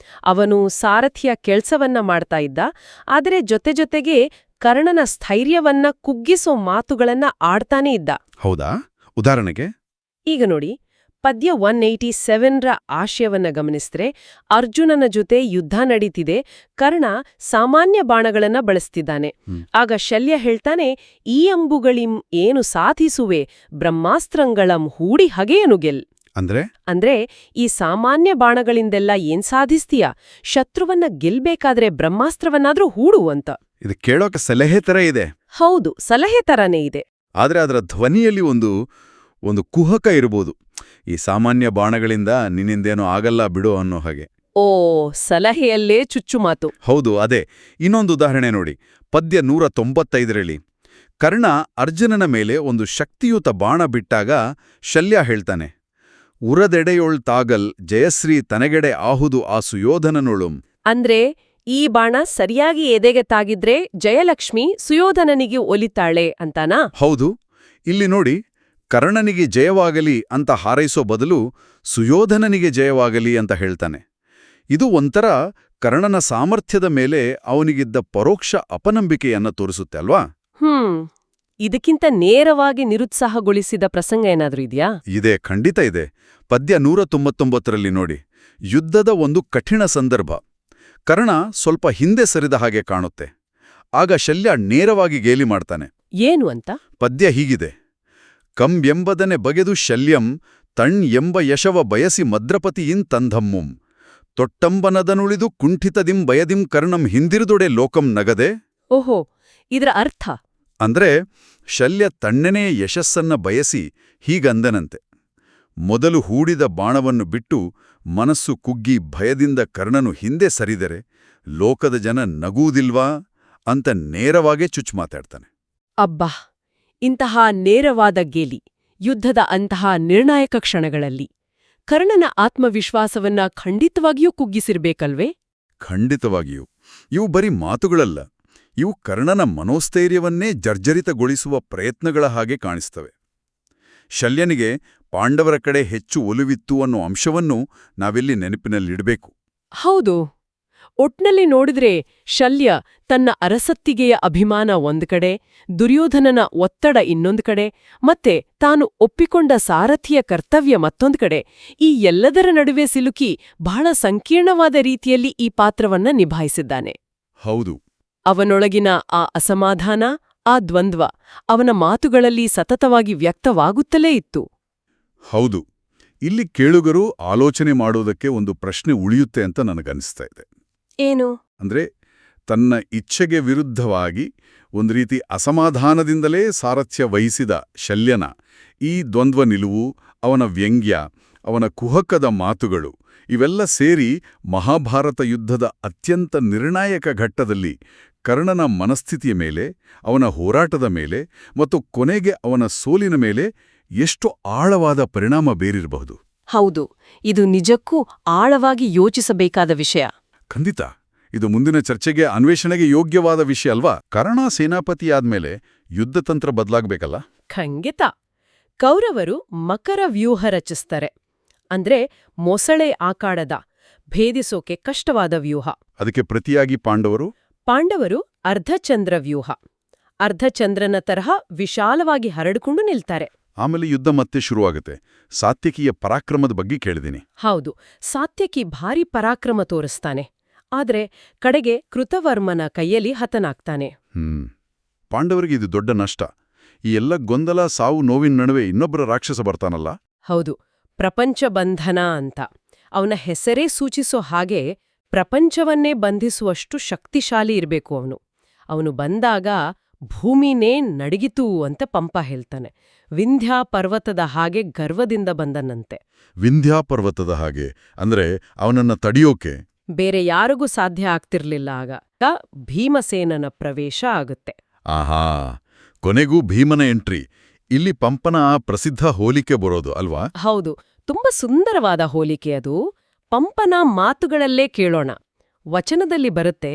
ಅವನು ಸಾರಥಿಯ ಕೆಲ್ಸವನ್ನ ಮಾಡ್ತಾ ಇದ್ದ, ಆದರೆ ಜೊತೆಗೆ ಕರ್ಣನ ಸ್ಥೈರ್ಯವನ್ನ ಕುಗ್ಗಿಸೋ ಮಾತುಗಳನ್ನ ಆಡ್ತಾನೇ ಇದ್ದ. ಹೌದಾ? ಉದಾಹರಣೆಗೆ ಈಗ ನೋಡಿ, ಪದ್ಯ 187ರ ಆಶಯವನ್ನ ಗಮನಿಸಿದ್ರೆ, ಅರ್ಜುನನ ಜೊತೆ ಯುದ್ಧ ನಡೀತಿದೆ, ಕರ್ಣ ಸಾಮಾನ್ಯ ಬಾಣಗಳನ್ನ ಬಳಸ್ತಿದ್ದಾನೆ. ಆಗ ಶಲ್ಯ ಹೇಳ್ತಾನೆ, ಈ ಅಂಬುಗಳಿಂ ಏನು ಸಾಧಿಸುವೆ, ಬ್ರಹ್ಮಾಸ್ತ್ರಂಗಳಂ ಹೂಡಿ ಹಗೆಯನು ಗೆಲ್. ಅಂದ್ರೆ ಈ ಸಾಮಾನ್ಯ ಬಾಣಗಳಿಂದೆಲ್ಲ ಏನ್ ಸಾಧಿಸ್ತೀಯ? ಶತ್ರುವನ್ನ ಗೆಲ್ಬೇಕಾದ್ರೆ ಬ್ರಹ್ಮಾಸ್ತ್ರವನ್ನಾದ್ರೂ ಹೂಡು ಅಂತ. ಇದು ಕೇಳೋಕೆ ಸಲಹೆ ತರ ಇದೆ. ಹೌದು, ಸಲಹೆ ತರಾನೇ ಇದೆ. ಆದ್ರೆ ಅದರ ಧ್ವನಿಯಲ್ಲಿ ಒಂದು ಕುಹಕ ಇರಬಹುದು. ಈ ಸಾಮಾನ್ಯ ಬಾಣಗಳಿಂದ ನಿನ್ನಿಂದೇನೋ ಆಗಲ್ಲ ಬಿಡು ಅನ್ನೋ ಹಾಗೆ. ಸಲಹೆಯಲ್ಲೇ ಚುಚ್ಚುಮಾತು. ಹೌದು, ಅದೇ. ಇನ್ನೊಂದು ಉದಾಹರಣೆ ನೋಡಿ, ಪದ್ಯ 195ರಲ್ಲಿ ಕರ್ಣ ಅರ್ಜುನನ ಮೇಲೆ ಒಂದು ಶಕ್ತಿಯುತ ಬಾಣ ಬಿಟ್ಟಾಗ ಶಲ್ಯ ಹೇಳ್ತಾನೆ, ಉರದೆಡೆಯೊಳ್ ತಾಗಲ್ ಜಯಶ್ರೀ ತನಗೆಡೆ ಆಹುದು ಆ ಸುಯೋಧನನೊಳುಂ. ಅಂದ್ರೆ ಈ ಬಾಣ ಸರಿಯಾಗಿ ಎದೆಗೆ ತಾಗಿದ್ರೆ ಜಯಲಕ್ಷ್ಮಿ ಸುಯೋಧನನಿಗೆ ಒಲಿತಾಳೆ ಅಂತಾನಾ? ಹೌದು. ಇಲ್ಲಿ ನೋಡಿ, ಕರ್ಣನಿಗೆ ಜಯವಾಗಲಿ ಅಂತ ಹಾರೈಸೋ ಬದಲು ಸುಯೋಧನನಿಗೆ ಜಯವಾಗಲಿ ಅಂತ ಹೇಳ್ತಾನೆ. ಇದು ಒಂಥರ ಕರ್ಣನ ಸಾಮರ್ಥ್ಯದ ಮೇಲೆ ಅವನಿಗಿದ್ದ ಪರೋಕ್ಷ ಅಪನಂಬಿಕೆಯನ್ನ ತೋರಿಸುತ್ತೆ ಅಲ್ವಾ? ಇದಕ್ಕಿಂತ ನೇರವಾಗಿ ನಿರುತ್ಸಾಹಗೊಳಿಸಿದ ಪ್ರಸಂಗ ಏನಾದ್ರೂ ಇದೆಯಾ? ಇದೆ, ಖಂಡಿತ ಇದೆ. ಪದ್ಯ 199ರಲ್ಲಿ ನೋಡಿ, ಯುದ್ಧದ ಒಂದು ಕಠಿಣ ಸಂದರ್ಭ. ಕರ್ಣ ಸ್ವಲ್ಪ ಹಿಂದೆ ಸರಿದ ಹಾಗೆ ಕಾಣುತ್ತೆ. ಆಗ ಶಲ್ಯ ನೇರವಾಗಿ ಗೇಲಿ ಮಾಡ್ತಾನೆ. ಏನು ಅಂತ? ಪದ್ಯ ಹೀಗಿದೆ: ಕಂಬೆಂಬದನೆ ಬಗೆದು ಶಲ್ಯಂ ತಣ್ ಎಂಬ ಯಶವ ಬಯಸಿ ಮದ್ರಪತಿಯಿನ್ ತಂಧಮ್ಮುಂ ತೊಟ್ಟಂಬನದನುಳಿದು ಕುಂಠಿತದಿಂ ಬಯದಿಂ ಕರ್ಣಂ ಹಿಂದಿರುದೊಡೆ ಲೋಕಂ ನಗದೆ. ಓಹೋ, ಇದರ ಅರ್ಥ ಅಂದ್ರೆ ಶಲ್ಯ ತಣ್ಣನೇ ಯಶಸ್ಸನ್ನ ಬಯಸಿ ಹೀಗಂದನಂತೆ: ಮೊದಲು ಹೂಡಿದ ಬಾಣವನ್ನು ಬಿಟ್ಟು ಮನಸ್ಸು ಕುಗ್ಗಿ ಭಯದಿಂದ ಕರ್ಣನು ಹಿಂದೆ ಸರಿದರೆ ಲೋಕದ ಜನ ನಗುವುದಿಲ್ವಾ ಅಂತ ನೇರವಾಗೇ ಚುಚ್ಚು ಮಾತಾಡ್ತಾನೆ. ಅಬ್ಬಾ, ಇಂತಹ ನೇರವಾದ ಗೇಲಿ ಯುದ್ಧದ ಅಂತಹ ನಿರ್ಣಾಯಕ ಕ್ಷಣಗಳಲ್ಲಿ ಕರ್ಣನ ಆತ್ಮವಿಶ್ವಾಸವನ್ನ ಖಂಡಿತವಾಗಿಯೂ ಕುಗ್ಗಿಸಿರ್ಬೇಕಲ್ವೇ? ಖಂಡಿತವಾಗಿಯೂ. ಇವು ಬರೀ ಮಾತುಗಳಲ್ಲ, ಇವು ಕರ್ಣನ ಮನೋಸ್ಥೈರ್ಯವನ್ನೇ ಜರ್ಜರಿತಗೊಳಿಸುವ ಪ್ರಯತ್ನಗಳ ಹಾಗೆ ಕಾಣಿಸ್ತವೆ. ಶಲ್ಯನಿಗೆ ಪಾಂಡವರ ಕಡೆ ಹೆಚ್ಚು ಒಲುವಿತ್ತು ಅನ್ನೋ ಅಂಶವನ್ನು ನಾವಿಲ್ಲಿ ನೆನಪಿನಲ್ಲಿಡಬೇಕು. ಹೌದು. ಒಟ್ನಲ್ಲಿ ನೋಡಿದ್ರೆ ಶಲ್ಯ ತನ್ನ ಅರಸತ್ತಿಗೆಯ ಅಭಿಮಾನ ಒಂದ್ ಕಡೆ, ದುರ್ಯೋಧನನ ಒತ್ತಡ ಇನ್ನೊಂದು ಕಡೆ, ಮತ್ತೆ ತಾನು ಒಪ್ಪಿಕೊಂಡ ಸಾರಥಿಯ ಕರ್ತವ್ಯ ಮತ್ತೊಂದು ಕಡೆ, ಈ ಎಲ್ಲದರ ನಡುವೆ ಸಿಲುಕಿ ಬಹಳ ಸಂಕೀರ್ಣವಾದ ರೀತಿಯಲ್ಲಿ ಈ ಪಾತ್ರವನ್ನ ನಿಭಾಯಿಸಿದ್ದಾನೆ. ಹೌದು. ಅವನೊಳಗಿನ ಆ ಅಸಮಾಧಾನ, ಆ ದ್ವಂದ್ವ ಅವನ ಮಾತುಗಳಲ್ಲಿ ಸತತವಾಗಿ ವ್ಯಕ್ತವಾಗುತ್ತಲೇ ಇತ್ತು. ಹೌದು. ಇಲ್ಲಿ ಕೇಳುಗರು ಆಲೋಚನೆ ಮಾಡೋದಕ್ಕೆ ಒಂದು ಪ್ರಶ್ನೆ ಉಳಿಯುತ್ತೆ ಅಂತ ನನಗನ್ನಿಸ್ತಾ ಇದೆ. ಏನು? ಅಂದ್ರೆ, ತನ್ನ ಇಚ್ಛೆಗೆ ವಿರುದ್ಧವಾಗಿ ಒಂದು ರೀತಿ ಅಸಮಾಧಾನದಿಂದಲೇ ಸಾರಥ್ಯ ವಹಿಸಿದ ಶಲ್ಯನ ಈ ದ್ವಂದ್ವ ನಿಲುವು, ಅವನ ವ್ಯಂಗ್ಯ, ಅವನ ಕುಹಕದ ಮಾತುಗಳು ಇವೆಲ್ಲ ಸೇರಿ ಮಹಾಭಾರತ ಯುದ್ಧದ ಅತ್ಯಂತ ನಿರ್ಣಾಯಕ ಘಟ್ಟದಲ್ಲಿ ಕರ್ಣನ ಮನಸ್ಥಿತಿಯ ಮೇಲೆ, ಅವನ ಹೋರಾಟದ ಮೇಲೆ ಮತ್ತು ಕೊನೆಗೆ ಅವನ ಸೋಲಿನ ಮೇಲೆ ಎಷ್ಟು ಆಳವಾದ ಪರಿಣಾಮ ಬೀರಿರಬಹುದು. ಹೌದು, ಇದು ನಿಜಕ್ಕೂ ಆಳವಾಗಿ ಯೋಚಿಸಬೇಕಾದ ವಿಷಯ. ಖಂಡಿತ. ಇದು ಮುಂದಿನ ಚರ್ಚೆಗೆ, ಅನ್ವೇಷಣೆಗೆ ಯೋಗ್ಯವಾದ ವಿಷಯ ಅಲ್ವಾ? ಕರ್ಣ ಸೇನಾಪತಿಯಾದ್ಮೇಲೆ ಯುದ್ಧತಂತ್ರ ಬದಲಾಗಬೇಕಲ್ಲ? ಖಂಡಿತ. ಕೌರವರು ಮಕರ ವ್ಯೂಹ ರಚಿಸ್ತಾರೆ. ಅಂದ್ರೆ ಮೊಸಳೆ ಆಕಾರದ, ಭೇದಿಸೋಕೆ ಕಷ್ಟವಾದ ವ್ಯೂಹ. ಅದಕ್ಕೆ ಪ್ರತಿಯಾಗಿ ಪಾಂಡವರು ಅರ್ಧಚಂದ್ರ ವ್ಯೂಹ. ಅರ್ಧಚಂದ್ರನ ತರಹ ವಿಶಾಲವಾಗಿ ಹರಡಿಕೊಂಡು ನಿಲ್ತಾರೆ. ಆಮೇಲೆ ಯುದ್ಧ ಮತ್ತೆ ಶುರುವಾಗುತ್ತೆ. ಸಾತ್ಯಕಿಯ ಪರಾಕ್ರಮದ ಬಗ್ಗೆ ಕೇಳಿದೀನಿ. ಹೌದು, ಸಾತ್ಯಕಿ ಭಾರಿ ಪರಾಕ್ರಮ ತೋರಿಸ್ತಾನೆ. ಆದ್ರೆ ಕಡೆಗೆ ಕೃತವರ್ಮನ ಕೈಯಲ್ಲಿ ಹತನಾಗ್ತಾನೆ. ಪಾಂಡವರಿಗೆ ಇದು ದೊಡ್ಡ ನಷ್ಟ. ಈ ಎಲ್ಲ ಗೊಂದಲ, ಸಾವು, ನೋವಿನ ನಡುವೆ ಇನ್ನೊಬ್ಬರ ರಾಕ್ಷಸ ಬರ್ತಾನಲ್ಲ? ಹೌದು, ಪ್ರಪಂಚ ಬಂಧನ ಅಂತ. ಅವನ ಹೆಸರೇ ಸೂಚಿಸೋ ಹಾಗೆ ಪ್ರಪಂಚವನ್ನೇ ಬಂಧಿಸುವಷ್ಟು ಶಕ್ತಿಶಾಲಿ ಇರಬೇಕು ಅವನು. ಅವನು ಬಂದಾಗ ಭೂಮಿನೇ ನಡಗಿತು ಅಂತ ಪಂಪ ಹೇಳ್ತಾನೆ. ವಿಂಧ್ಯಾ ಪರ್ವತದ ಹಾಗೆ ಗರ್ವದಿಂದ ಬಂದನಂತೆ. ವಿಂಧ್ಯಾ ಪರ್ವತದ ಹಾಗೆ ಅಂದ್ರೆ ಅವನನ್ನ ತಡೆಯೋಕೆ ಬೇರೆ ಯಾರಿಗೂ ಸಾಧ್ಯ ಆಗ್ತಿರ್ಲಿಲ್ಲ. ಆಗ ಭೀಮಸೇನನ ಪ್ರವೇಶ ಆಗುತ್ತೆ. ಆಹಾ, ಕೊನೆಗೂ ಭೀಮನ ಎಂಟ್ರಿ. ಇಲ್ಲಿ ಪಂಪನ ಆ ಪ್ರಸಿದ್ಧ ಹೋಲಿಕೆ ಬರೋದು ಅಲ್ವಾ? ಹೌದು, ತುಂಬಾ ಸುಂದರವಾದ ಹೋಲಿಕೆ ಅದು. ಪಂಪನ ಮಾತುಗಳಲ್ಲೇ ಕೇಳೋಣ. ವಚನದಲ್ಲಿ ಬರುತ್ತೆ: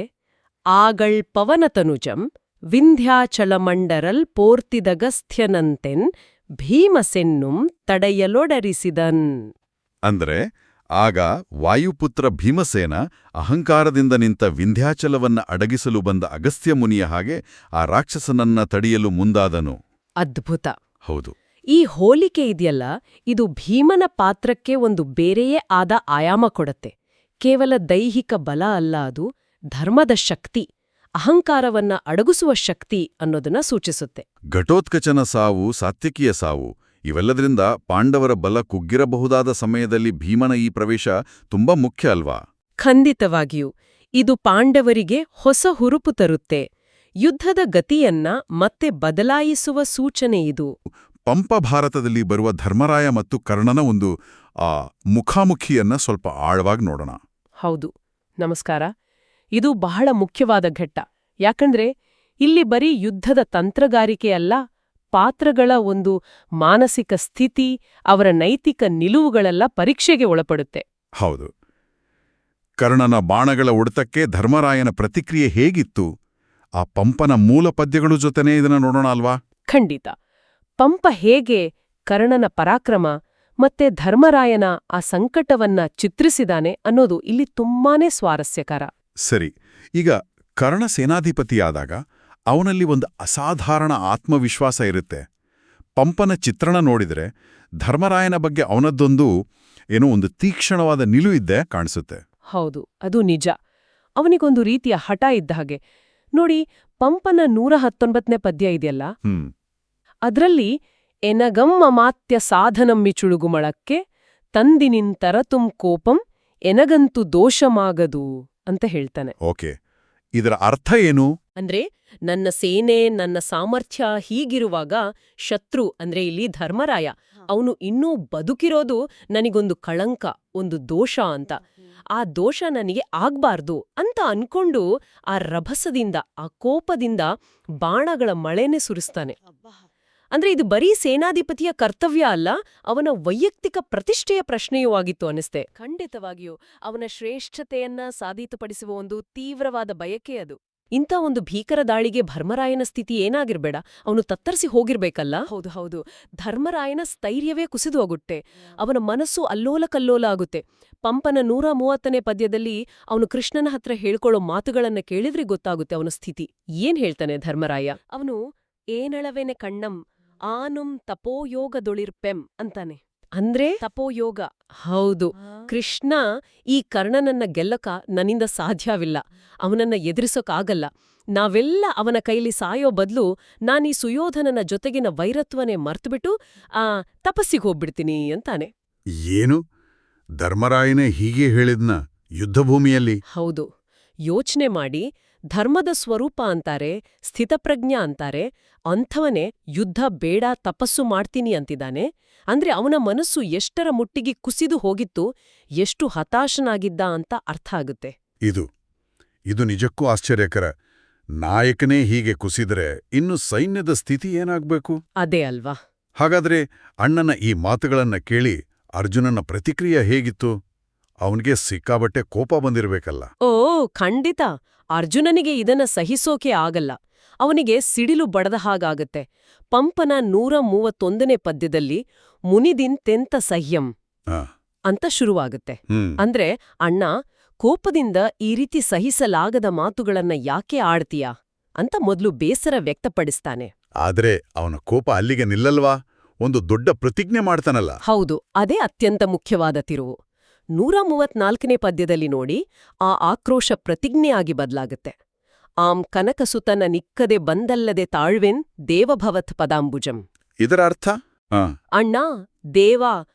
ಆಗಳ್ ಪವನತನುಜಂ ವಿಂಧ್ಯಾಚಲಮಂಡರಲ್ ಪೋರ್ತಿದಗಸ್ಥ್ಯನಂತೆನ್ ಭೀಮಸೆನ್ನುಂ ತಡೆಯಲೊಡರಿಸಿದನ್. ಅಂದ್ರೆ ಆಗ ವಾಯುಪುತ್ರ ಭೀಮಸೇನ ಅಹಂಕಾರದಿಂದ ನಿಂತ ವಿಂಧ್ಯಾಚಲವನ್ನ ಅಡಗಿಸಲು ಬಂದ ಅಗಸ್ತ್ಯ ಮುನಿಯ ಹಾಗೆ ಆ ರಾಕ್ಷಸನನ್ನ ತಡೆಯಲು ಮುಂದಾದನು. ಅದ್ಭುತ. ಹೌದು. ಈ ಹೋಲಿಕೆ ಇದೆಯಲ್ಲ, ಇದು ಭೀಮನ ಪಾತ್ರಕ್ಕೆ ಒಂದು ಬೇರೆಯೇ ಆದ ಆಯಾಮ ಕೊಡತ್ತೆ. ಕೇವಲ ದೈಹಿಕ ಬಲ ಅಲ್ಲ, ಅದು ಧರ್ಮದ ಶಕ್ತಿ, ಅಹಂಕಾರವನ್ನ ಅಡಗಿಸುವ ಶಕ್ತಿ ಅನ್ನೋದನ್ನ ಸೂಚಿಸುತ್ತೆ. ಘಟೋತ್ಕಚನ ಸಾವು, ಸಾತ್ಯಕಿಯ ಸಾವು ಇವೆಲ್ಲದರಿಂದ ಪಾಂಡವರ ಬಲ ಕುಗ್ಗಿರಬಹುದಾದ ಸಮಯದಲ್ಲಿ ಭೀಮನ ಈ ಪ್ರವೇಶ ತುಂಬಾ ಮುಖ್ಯ ಅಲ್ವಾ? ಖಂಡಿತವಾಗಿಯೂ. ಇದು ಪಾಂಡವರಿಗೆ ಹೊಸ ಹುರುಪು ತರುತ್ತೆ. ಯುದ್ಧದ ಗತಿಯನ್ನ ಮತ್ತೆ ಬದಲಾಯಿಸುವ ಸೂಚನೆ ಇದು. ಪಂಪ ಭಾರತದಲ್ಲಿ ಬರುವ ಧರ್ಮರಾಯ ಮತ್ತು ಕರ್ಣನ ಒಂದು ಮುಖಾಮುಖಿಯನ್ನ ಸ್ವಲ್ಪ ಆಳವಾಗಿ ನೋಡೋಣ. ಹೌದು. ನಮಸ್ಕಾರ. ಇದು ಬಹಳ ಮುಖ್ಯವಾದ ಘಟ್ಟ. ಯಾಕಂದ್ರೆ ಇಲ್ಲಿ ಬರೀ ಯುದ್ಧದ ತಂತ್ರಗಾರಿಕೆ ಅಲ್ಲ, ಪಾತ್ರಗಳ ಒಂದು ಮಾನಸಿಕ ಸ್ಥಿತಿ, ಅವರ ನೈತಿಕ ನಿಲುವುಗಳೆಲ್ಲ ಪರೀಕ್ಷೆಗೆ ಒಳಪಡುತ್ತೆ. ಹೌದು. ಕರ್ಣನ ಬಾಣಗಳ ಹೊಡೆತಕ್ಕೆ ಧರ್ಮರಾಯನ ಪ್ರತಿಕ್ರಿಯೆ ಹೇಗಿತ್ತು? ಆ ಪಂಪನ ಮೂಲ ಪದ್ಯಗಳು ಜೊತೆನೇ ಇದನ್ನ ನೋಡೋಣ ಅಲ್ವಾ? ಖಂಡಿತ. ಪಂಪ ಹೇಗೆ ಕರ್ಣನ ಪರಾಕ್ರಮ ಮತ್ತೆ ಧರ್ಮರಾಯನ ಆ ಸಂಕಟವನ್ನ ಚಿತ್ರಿಸಿದಾನೆ ಅನ್ನೋದು ಇಲ್ಲಿ ತುಂಬಾನೇ ಸ್ವಾರಸ್ಯಕರ. ಸರಿ, ಈಗ ಕರ್ಣ ಸೇನಾಧಿಪತಿಯಾದಾಗ ಅವನಲ್ಲಿ ಒಂದು ಅಸಾಧಾರಣ ಆತ್ಮವಿಶ್ವಾಸ ಇರುತ್ತೆ. ಪಂಪನ ಚಿತ್ರಣ ನೋಡಿದರೆ ಧರ್ಮರಾಯನ ಬಗ್ಗೆ ಅವನದ್ದೊಂದು ಏನೋ ಒಂದು ತೀಕ್ಷ್ಣವಾದ ನಿಲುವು ಇದ್ದೇ ಕಾಣಿಸುತ್ತೆ. ಹೌದು, ಅದು ನಿಜ. ಅವನಿಗೊಂದು ರೀತಿಯ ಹಠ ಇದ್ದ ಹಾಗೆ. ನೋಡಿ, ಪಂಪನ 119ನೇ ಪದ್ಯ ಇದೆಯಲ್ಲ, ಅದ್ರಲ್ಲಿ ಎನಗಮ್ಮ ಮಾತ್ಯ ಸಾಧನಮ್ಮಿ ಚುಳುಗುಮಳಕ್ಕೆ ತಂದಿನಿಂತರತುಂ ಕೋಪಂ ಎನಗಂತು ದೋಷಮಾಗದು ಅಂತ ಹೇಳ್ತಾನೆ. ಓಕೆ, ಇದರ ಅರ್ಥ ಏನು? ಅಂದ್ರೆ ನನ್ನ ಸೇನೆ, ನನ್ನ ಸಾಮರ್ಥ್ಯ ಹೀಗಿರುವಾಗ ಶತ್ರು ಅಂದ್ರೆ ಇಲ್ಲಿ ಧರ್ಮರಾಯ ಅವನು ಇನ್ನೂ ಬದುಕಿರೋದು ನನಗೊಂದು ಕಳಂಕ, ಒಂದು ದೋಷ ಅಂತ. ಆ ದೋಷ ನನಗೆ ಆಗ್ಬಾರ್ದು ಅಂತ ಅನ್ಕೊಂಡು ಆ ರಭಸದಿಂದ, ಆ ಕೋಪದಿಂದ ಬಾಣಗಳ ಮಳೆನೆ ಸುರಿಸ್ತಾನೆ. ಅಂದ್ರೆ ಇದು ಬರೀ ಸೇನಾಧಿಪತಿಯ ಕರ್ತವ್ಯ ಅಲ್ಲ, ಅವನ ವೈಯಕ್ತಿಕ ಪ್ರತಿಷ್ಠೆಯ ಪ್ರಶ್ನೆಯೂ ಆಗಿತ್ತು ಅನಿಸ್ತೆ. ಖಂಡಿತವಾಗಿಯೂ ಅವನ ಶ್ರೇಷ್ಠತೆಯನ್ನ ಸಾಬೀತುಪಡಿಸುವ ಒಂದು ತೀವ್ರವಾದ ಬಯಕೆ ಅದು. ಇಂಥ ಒಂದು ಭೀಕರ ದಾಳಿಗೆ ಧರ್ಮರಾಯನ ಸ್ಥಿತಿ ಏನಾಗಿರ್ಬೇಡ, ಅವನು ತತ್ತರಿಸಿ ಹೋಗಿರ್ಬೇಕಲ್ಲ. ಹೌದು, ಧರ್ಮರಾಯನ ಸ್ಥೈರ್ಯವೇ ಕುಸಿದು ಹೋಗುತ್ತೆ. ಅವನ ಮನಸ್ಸು ಅಲ್ಲೋಲ ಕಲ್ಲೋಲ ಆಗುತ್ತೆ. ಪಂಪನ 130ನೇ ಪದ್ಯದಲ್ಲಿ ಅವನು ಕೃಷ್ಣನ ಹತ್ರ ಹೇಳ್ಕೊಳ್ಳೋ ಮಾತುಗಳನ್ನ ಕೇಳಿದ್ರೆ ಗೊತ್ತಾಗುತ್ತೆ ಅವನ ಸ್ಥಿತಿ. ಏನ್ ಹೇಳ್ತಾನೆ ಧರ್ಮರಾಯ? ಅವನು ಏನಳವೆನೆ ಕಣ್ಣಂ ಆನುಂ ತಪೋಯೋಗದೊಳಿರ್ಪೆಂ ಅಂತಾನೆ. ಅಂದ್ರೆ ತಪೋಯೋಗ. ಹೌದು, ಕೃಷ್ಣ ಈ ಕರ್ಣನನ್ನ ಗೆಲ್ಲಕ ನನ್ನಿಂದ ಸಾಧ್ಯವಿಲ್ಲ, ಅವನನ್ನ ಎದುರಿಸೋಕಾಗಲ್ಲ. ನಾವೆಲ್ಲ ಅವನ ಕೈಲಿ ಸಾಯೋ ಬದ್ಲು ನಾನೀ ಸುಯೋಧನನ ಜೊತೆಗಿನ ವೈರತ್ವನೇ ಮರ್ತುಬಿಟ್ಟು ತಪಸ್ಸಿಗೆ ಹೋಗ್ಬಿಡ್ತೀನಿ ಅಂತಾನೆ. ಏನು, ಧರ್ಮರಾಯನೇ ಹೀಗೆ ಹೇಳಿದ್ನ ಯುದ್ಧಭೂಮಿಯಲ್ಲಿ? ಹೌದು, ಯೋಚನೆ ಮಾಡಿ. ಧರ್ಮದ ಸ್ವರೂಪ ಅಂತಾರೆ, ಸ್ಥಿತಪ್ರಜ್ಞ ಅಂತಾರೆ. ಅಂಥವನೇ ಯುದ್ಧ ಬೇಡ, ತಪಸ್ಸು ಮಾಡ್ತೀನಿ ಅಂತಿದ್ದಾನೆ. ಅಂದ್ರೆ ಅವನ ಮನಸ್ಸು ಎಷ್ಟರ ಮುಟ್ಟಿಗೆ ಕುಸಿದು ಹೋಗಿತ್ತು, ಎಷ್ಟು ಹತಾಶನಾಗಿದ್ದ ಅಂತ ಅರ್ಥ ಆಗುತ್ತೆ. ಇದು ನಿಜಕ್ಕೂ ಆಶ್ಚರ್ಯಕರ. ನಾಯಕನೇ ಹೀಗೆ ಕುಸಿದರೆ ಇನ್ನು ಸೈನ್ಯದ ಸ್ಥಿತಿ ಏನಾಗ್ಬೇಕು? ಅದೇ ಅಲ್ವಾ? ಹಾಗಾದ್ರೆ ಅಣ್ಣನ ಈ ಮಾತುಗಳನ್ನ ಕೇಳಿ ಅರ್ಜುನನ ಪ್ರತಿಕ್ರಿಯೆ ಹೇಗಿತ್ತು? ಅವನಿಗೆ ಸಿಕ್ಕಾಬಟ್ಟೆ ಕೋಪ ಬಂದಿರ್ಬೇಕಲ್ಲ? ಓ ಖಂಡಿತ. ಅರ್ಜುನನಿಗೆ ಇದನ್ನ ಸಹಿಸೋಕೆ ಆಗಲ್ಲ. ಅವನಿಗೆ ಸಿಡಿಲು ಬಡದ ಹಾಗಾಗತ್ತೆ. ಪಂಪನ 131ನೇ ಪದ್ಯದಲ್ಲಿ ಮುನಿದಿಂತೆಂತ ಸಹ್ಯಂ ಅಂತ ಶುರುವಾಗುತ್ತೆ. ಅಂದ್ರೆ ಅಣ್ಣ, ಕೋಪದಿಂದ ಈ ರೀತಿ ಸಹಿಸಲಾಗದ ಮಾತುಗಳನ್ನ ಯಾಕೆ ಆಡ್ತೀಯಾ ಅಂತ ಮೊದಲು ಬೇಸರ ವ್ಯಕ್ತಪಡಿಸ್ತಾನೆ. ಆದ್ರೆ ಅವನ ಕೋಪ ಅಲ್ಲಿಗೆ ನಿಲ್ಲಲ್ವಾ? ಒಂದು ದೊಡ್ಡ ಪ್ರತಿಜ್ಞೆ ಮಾಡ್ತಾನಲ್ಲ. ಹೌದು, ಅದೇ ಅತ್ಯಂತ ಮುಖ್ಯವಾದ ತಿರುವು. 134ನೇ ಪದ್ಯದಲ್ಲಿ ನೋಡಿ, ಆ ಆಕ್ರೋಶ ಪ್ರತಿಜ್ಞೆಯಾಗಿ ಬದಲಾಗುತ್ತೆ. ಆಂ ಕನಕಸುತನ ನಿಕ್ಕದೆ ಬಂದಲ್ಲದೆ ತಾಳ್ವೆನ್ ದೇವಭವತ್ ಪದಾಂಬುಜಂ. ಇದರ ಅರ್ಥ? ಅಣ್ಣ, ದೇವ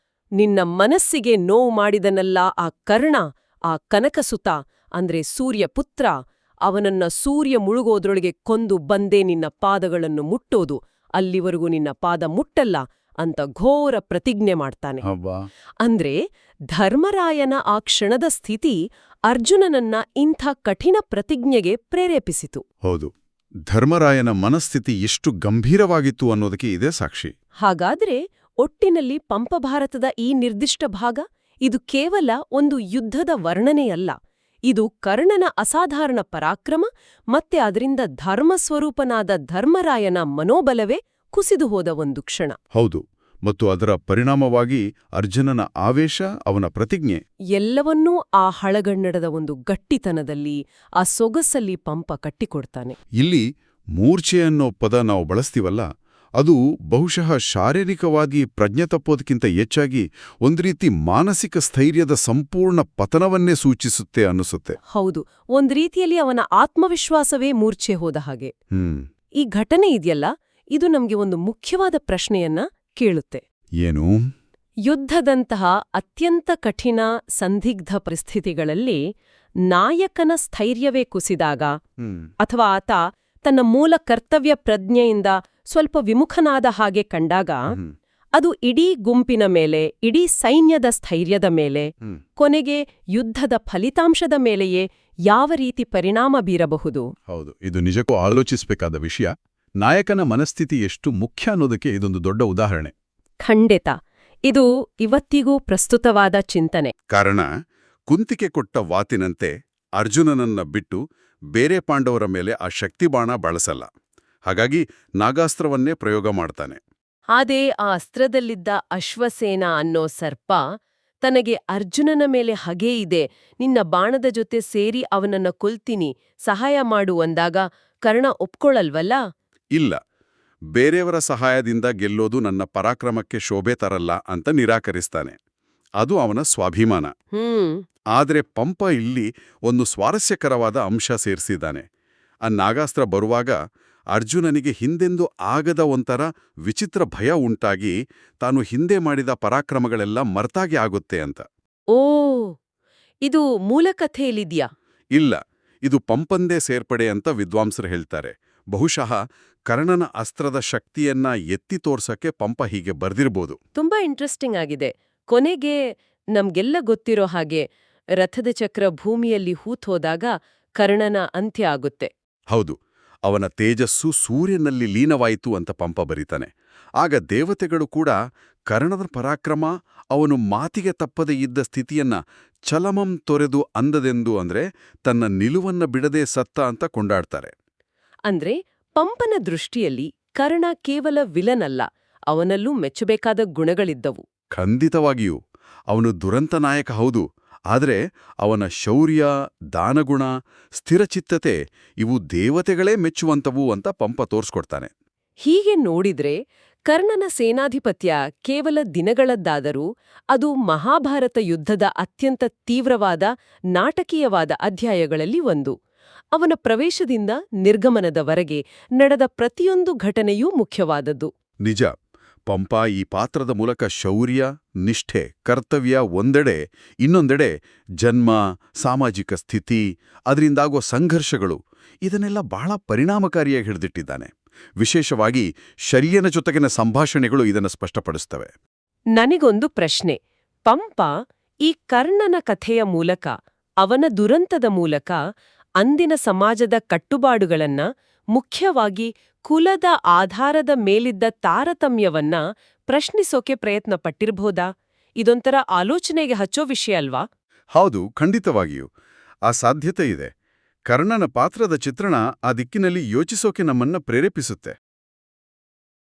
ನಿನ್ನ ಮನಸ್ಸಿಗೆ ನೋವು ಮಾಡಿದನಲ್ಲ ಆ ಕರ್ಣ, ಆ ಕನಕಸುತ ಅಂದ್ರೆ ಸೂರ್ಯಪುತ್ರ, ಅವನನ್ನ ಸೂರ್ಯ ಮುಳುಗೋದ್ರೊಳಗೆ ಕೊಂದು ಬಂದೇ ನಿನ್ನ ಪಾದಗಳನ್ನು ಮುಟ್ಟೋದು, ಅಲ್ಲಿವರೆಗೂ ನಿನ್ನ ಪಾದ ಮುಟ್ಟಲ್ಲ ಅಂತ ಘೋರ ಪ್ರತಿಜ್ಞೆ ಮಾಡ್ತಾನೆ. ಅಂದ್ರೆ ಧರ್ಮರಾಯನ ಆ ಕ್ಷಣದ ಸ್ಥಿತಿ ಅರ್ಜುನನನ್ನ ಇಂಥ ಕಠಿಣ ಪ್ರತಿಜ್ಞೆಗೆ ಪ್ರೇರೇಪಿಸಿತು. ಹೌದು, ಧರ್ಮರಾಯನ ಮನಸ್ಥಿತಿ ಎಷ್ಟು ಗಂಭೀರವಾಗಿತ್ತು ಅನ್ನೋದಕ್ಕೆ ಇದೇ ಸಾಕ್ಷಿ. ಹಾಗಾದ್ರೆ ಒಟ್ಟಿನಲ್ಲಿ ಪಂಪಭಾರತದ ಈ ನಿರ್ದಿಷ್ಟ ಭಾಗ ಇದು ಕೇವಲ ಒಂದು ಯುದ್ಧದ ವರ್ಣನೆಯಲ್ಲ. ಇದು ಕರ್ಣನ ಅಸಾಧಾರಣ ಪರಾಕ್ರಮ ಮತ್ತೆ ಅದರಿಂದ ಧರ್ಮಸ್ವರೂಪನಾದ ಧರ್ಮರಾಯನ ಮನೋಬಲವೇ ಕುಸಿದು ಹೋದ ಒಂದು ಕ್ಷಣ. ಹೌದು, ಮತ್ತು ಅದರ ಪರಿಣಾಮವಾಗಿ ಅರ್ಜುನನ ಆವೇಶ, ಅವನ ಪ್ರತಿಜ್ಞೆ ಎಲ್ಲವನ್ನೂ ಆ ಹಳಗನ್ನಡದ ಒಂದು ಗಟ್ಟಿತನದಲ್ಲಿ, ಆ ಸೊಗಸಲ್ಲಿ ಪಂಪ ಕಟ್ಟಿಕೊಡ್ತಾನೆ. ಇಲ್ಲಿ ಮೂರ್ಛೆ ಅನ್ನೋ ಪದ ನಾವು ಬಳಸ್ತೀವಲ್ಲ, ಅದು ಬಹುಶಃ ಶಾರೀರಿಕವಾಗಿ ಪ್ರಜ್ಞೆ ತಪ್ಪೋದಕ್ಕಿಂತ ಹೆಚ್ಚಾಗಿ ಒಂದು ರೀತಿ ಮಾನಸಿಕ ಸ್ಥೈರ್ಯದ ಸಂಪೂರ್ಣ ಪತನವನ್ನೇ ಸೂಚಿಸುತ್ತೆ ಅನ್ನಿಸುತ್ತೆ. ಹೌದು, ಒಂದ್ ರೀತಿಯಲ್ಲಿ ಅವನ ಆತ್ಮವಿಶ್ವಾಸವೇ ಮೂರ್ಛೆ ಹೋದ ಹಾಗೆ. ಈ ಘಟನೆ ಇದೆಯಲ್ಲ, ಇದು ನಮ್ಗೆ ಒಂದು ಮುಖ್ಯವಾದ ಪ್ರಶ್ನೆಯನ್ನ ಕೇಳುತ್ತೆ. ಏನು? ಯುದ್ಧದಂತಹ ಅತ್ಯಂತ ಕಠಿಣ ಸಂದಿಗ್ಧ ಪರಿಸ್ಥಿತಿಗಳಲ್ಲಿ ನಾಯಕನ ಸ್ಥೈರ್ಯವೇ ಕುಸಿದಾಗ, ಅಥವಾ ಆತ ತನ್ನ ಮೂಲ ಕರ್ತವ್ಯ ಪ್ರಜ್ಞೆಯಿಂದ ಸ್ವಲ್ಪ ವಿಮುಖನಾದ ಹಾಗೆ ಕಂಡಾಗ, ಅದು ಇಡೀ ಗುಂಪಿನ ಮೇಲೆ, ಇಡೀ ಸೈನ್ಯದ ಸ್ಥೈರ್ಯದ ಮೇಲೆ, ಕೊನೆಗೆ ಯುದ್ಧದ ಫಲಿತಾಂಶದ ಮೇಲೆಯೇ ಯಾವ ರೀತಿ ಪರಿಣಾಮ ಬೀರಬಹುದು? ಹೌದು, ಇದು ನಿಜಕ್ಕೂ ಆಲೋಚಿಸಬೇಕಾದ ವಿಷಯ. ನಾಯಕನ ಮನಸ್ಥಿತಿ ಎಷ್ಟು ಮುಖ್ಯ ಅನ್ನೋದಕ್ಕೆ ಇದೊಂದು ದೊಡ್ಡ ಉದಾಹರಣೆ. ಖಂಡಿತ, ಇದು ಇವತ್ತಿಗೂ ಪ್ರಸ್ತುತವಾದ ಚಿಂತನೆ. ಕಾರಣ, ಕುಂತಿಗೆ ಕೊಟ್ಟ ವಾತಿನಂತೆ ಅರ್ಜುನನನ್ನ ಬಿಟ್ಟು ಬೇರೆ ಪಾಂಡವರ ಮೇಲೆ ಆ ಶಕ್ತಿಬಾಣ ಬಳಸಲ್ಲ. ಹಾಗಾಗಿ ನಾಗಾಸ್ತ್ರವನ್ನೇ ಪ್ರಯೋಗ ಮಾಡ್ತಾನೆ. ಆದೇ ಆ ಅಸ್ತ್ರದಲ್ಲಿದ್ದ ಅಶ್ವಸೇನ ಅನ್ನೋ ಸರ್ಪ ತನಗೆ ಅರ್ಜುನನ ಮೇಲೆ ಹಗೆ ಇದೆ, ನಿನ್ನ ಬಾಣದ ಜೊತೆ ಸೇರಿ ಅವನನ್ನ ಕೊಲ್ತೀನಿ, ಸಹಾಯ ಮಾಡು ಅಂದಾಗ ಕರ್ಣ ಒಪ್ಕೊಳಲ್ವಲ್ಲ? ಇಲ್ಲ, ಬೇರೆಯವರ ಸಹಾಯದಿಂದ ಗೆಲ್ಲೋದು ನನ್ನ ಪರಾಕ್ರಮಕ್ಕೆ ಶೋಭೆ ತರಲ್ಲ ಅಂತ ನಿರಾಕರಿಸ್ತಾನೆ. ಅದು ಅವನ ಸ್ವಾಭಿಮಾನ. ಆದ್ರೆ ಪಂಪ ಇಲ್ಲಿ ಒಂದು ಸ್ವಾರಸ್ಯಕರವಾದ ಅಂಶ ಸೇರಿಸಿದ್ದಾನೆ. ಆ ನಾಗಾಸ್ತ್ರ ಬರುವಾಗ ಅರ್ಜುನನಿಗೆ ಹಿಂದೆಂದೂ ಆಗದ ಒಂಥರ ವಿಚಿತ್ರ ಭಯ ಉಂಟಾಗಿ ತಾನು ಹಿಂದೆ ಮಾಡಿದ ಪರಾಕ್ರಮಗಳೆಲ್ಲ ಮರ್ತಾಗಿ ಆಗುತ್ತೆ ಅಂತ. ಓ, ಇದು ಮೂಲಕಥೆಯಲ್ಲಿದ್ಯಾ? ಇಲ್ಲ, ಇದು ಪಂಪಂದೇ ಸೇರ್ಪಡೆ ಅಂತ ವಿದ್ವಾಂಸರು ಹೇಳ್ತಾರೆ. ಬಹುಶಃ ಕರ್ಣನ ಅಸ್ತ್ರದ ಶಕ್ತಿಯನ್ನ ಎತ್ತಿ ತೋರ್ಸಕ್ಕೆ ಪಂಪ ಹೀಗೆ ಬರ್ದಿರ್ಬೋದು. ತುಂಬಾ ಇಂಟ್ರೆಸ್ಟಿಂಗ್ ಆಗಿದೆ. ಕೊನೆಗೆ ನಮ್ಗೆಲ್ಲ ಗೊತ್ತಿರೋ ಹಾಗೆ ರಥದ ಚಕ್ರ ಭೂಮಿಯಲ್ಲಿ ಹೂತೋದಾಗ ಕರ್ಣನ ಅಂತ್ಯ ಆಗುತ್ತೆ. ಹೌದು, ಅವನ ತೇಜಸ್ಸು ಸೂರ್ಯನಲ್ಲಿ ಲೀನವಾಯಿತು ಅಂತ ಪಂಪ ಬರೀತಾನೆ. ಆಗ ದೇವತೆಗಳು ಕೂಡ ಕರ್ಣನ ಪರಾಕ್ರಮ, ಅವನು ಮಾತಿಗೆ ತಪ್ಪದೆ ಇದ್ದ ಸ್ಥಿತಿಯನ್ನ ಚಲಮಂ ತೊರೆದು ಅಂದದೆಂದು ಅಂದ್ರೆ ತನ್ನ ನಿಲುವನ್ನ ಬಿಡದೆ ಸತ್ತ ಅಂತ ಕೊಂಡಾಡ್ತಾರೆ. ಅಂದ್ರೆ ಪಂಪನ ದೃಷ್ಟಿಯಲ್ಲಿ ಕರ್ಣ ಕೇವಲ ವಿಲನ್ ಅಲ್ಲ, ಅವನಲ್ಲೂ ಮೆಚ್ಚಬೇಕಾದ ಗುಣಗಳಿದ್ದವು. ಖಂಡಿತವಾಗಿಯೂ ಅವನು ದುರಂತ ನಾಯಕ ಹೌದು, ಆದರೆ ಅವನ ಶೌರ್ಯ, ದಾನಗುಣ, ಸ್ಥಿರಚಿತ್ತತೆ ಇವು ದೇವತೆಗಳೇ ಮೆಚ್ಚುವಂತವು ಅಂತ ಪಂಪ ತೋರ್ಸ್ಕೊಡ್ತಾನೆ. ಹೀಗೆ ನೋಡಿದ್ರೆ ಕರ್ಣನ ಸೇನಾಧಿಪತ್ಯ ಕೇವಲ ದಿನಗಳದ್ದಾದರೂ ಅದು ಮಹಾಭಾರತ ಯುದ್ಧದ ಅತ್ಯಂತ ತೀವ್ರವಾದ, ನಾಟಕೀಯವಾದ ಅಧ್ಯಾಯಗಳಲ್ಲಿ ಒಂದು. ಅವನ ಪ್ರವೇಶದಿಂದ ನಿರ್ಗಮನದವರೆಗೆ ನಡೆದ ಪ್ರತಿಯೊಂದು ಘಟನೆಯೂ ಮುಖ್ಯವಾದದ್ದು. ನಿಜ, ಪಂಪ ಈ ಪಾತ್ರದ ಮೂಲಕ ಶೌರ್ಯ, ನಿಷ್ಠೆ, ಕರ್ತವ್ಯ ಒಂದೆಡೆ, ಇನ್ನೊಂದೆಡೆ ಜನ್ಮ, ಸಾಮಾಜಿಕ ಸ್ಥಿತಿ, ಅದರಿಂದಾಗುವ ಸಂಘರ್ಷಗಳು ಇದನ್ನೆಲ್ಲ ಬಹಳ ಪರಿಣಾಮಕಾರಿಯಾಗಿ ಹಿಡಿದಿಟ್ಟಿದ್ದಾನೆ. ವಿಶೇಷವಾಗಿ ಶರ್ಯನ ಜೊತೆಗಿನ ಸಂಭಾಷಣೆಗಳು ಇದನ್ನು ಸ್ಪಷ್ಟಪಡಿಸ್ತವೆ. ನನಗೊಂದು ಪ್ರಶ್ನೆ. ಪಂಪ ಈ ಕರ್ಣನ ಕಥೆಯ ಮೂಲಕ, ಅವನ ದುರಂತದ ಮೂಲಕ ಅಂದಿನ ಸಮಾಜದ ಕಟ್ಟುಪಾಡುಗಳನ್ನ, ಮುಖ್ಯವಾಗಿ ಕುಲದ ಆಧಾರದ ಮೇಲಿದ್ದ ತಾರತಮ್ಯವನ್ನ ಪ್ರಶ್ನಿಸೋಕೆ ಪ್ರಯತ್ನ ಪಟ್ಟಿರ್ಬೋದಾ? ಇದೊಂಥರ ಆಲೋಚನೆಗೆ ಹಚ್ಚೋ ವಿಷಯ ಅಲ್ವಾ? ಹೌದು, ಖಂಡಿತವಾಗಿಯೂ ಆ ಸಾಧ್ಯತೆ ಇದೆ. ಕರ್ಣನ ಪಾತ್ರದ ಚಿತ್ರಣ ಆ ದಿಕ್ಕಿನಲ್ಲಿ ಯೋಚಿಸೋಕೆ ನಮ್ಮನ್ನ ಪ್ರೇರೇಪಿಸುತ್ತೆ.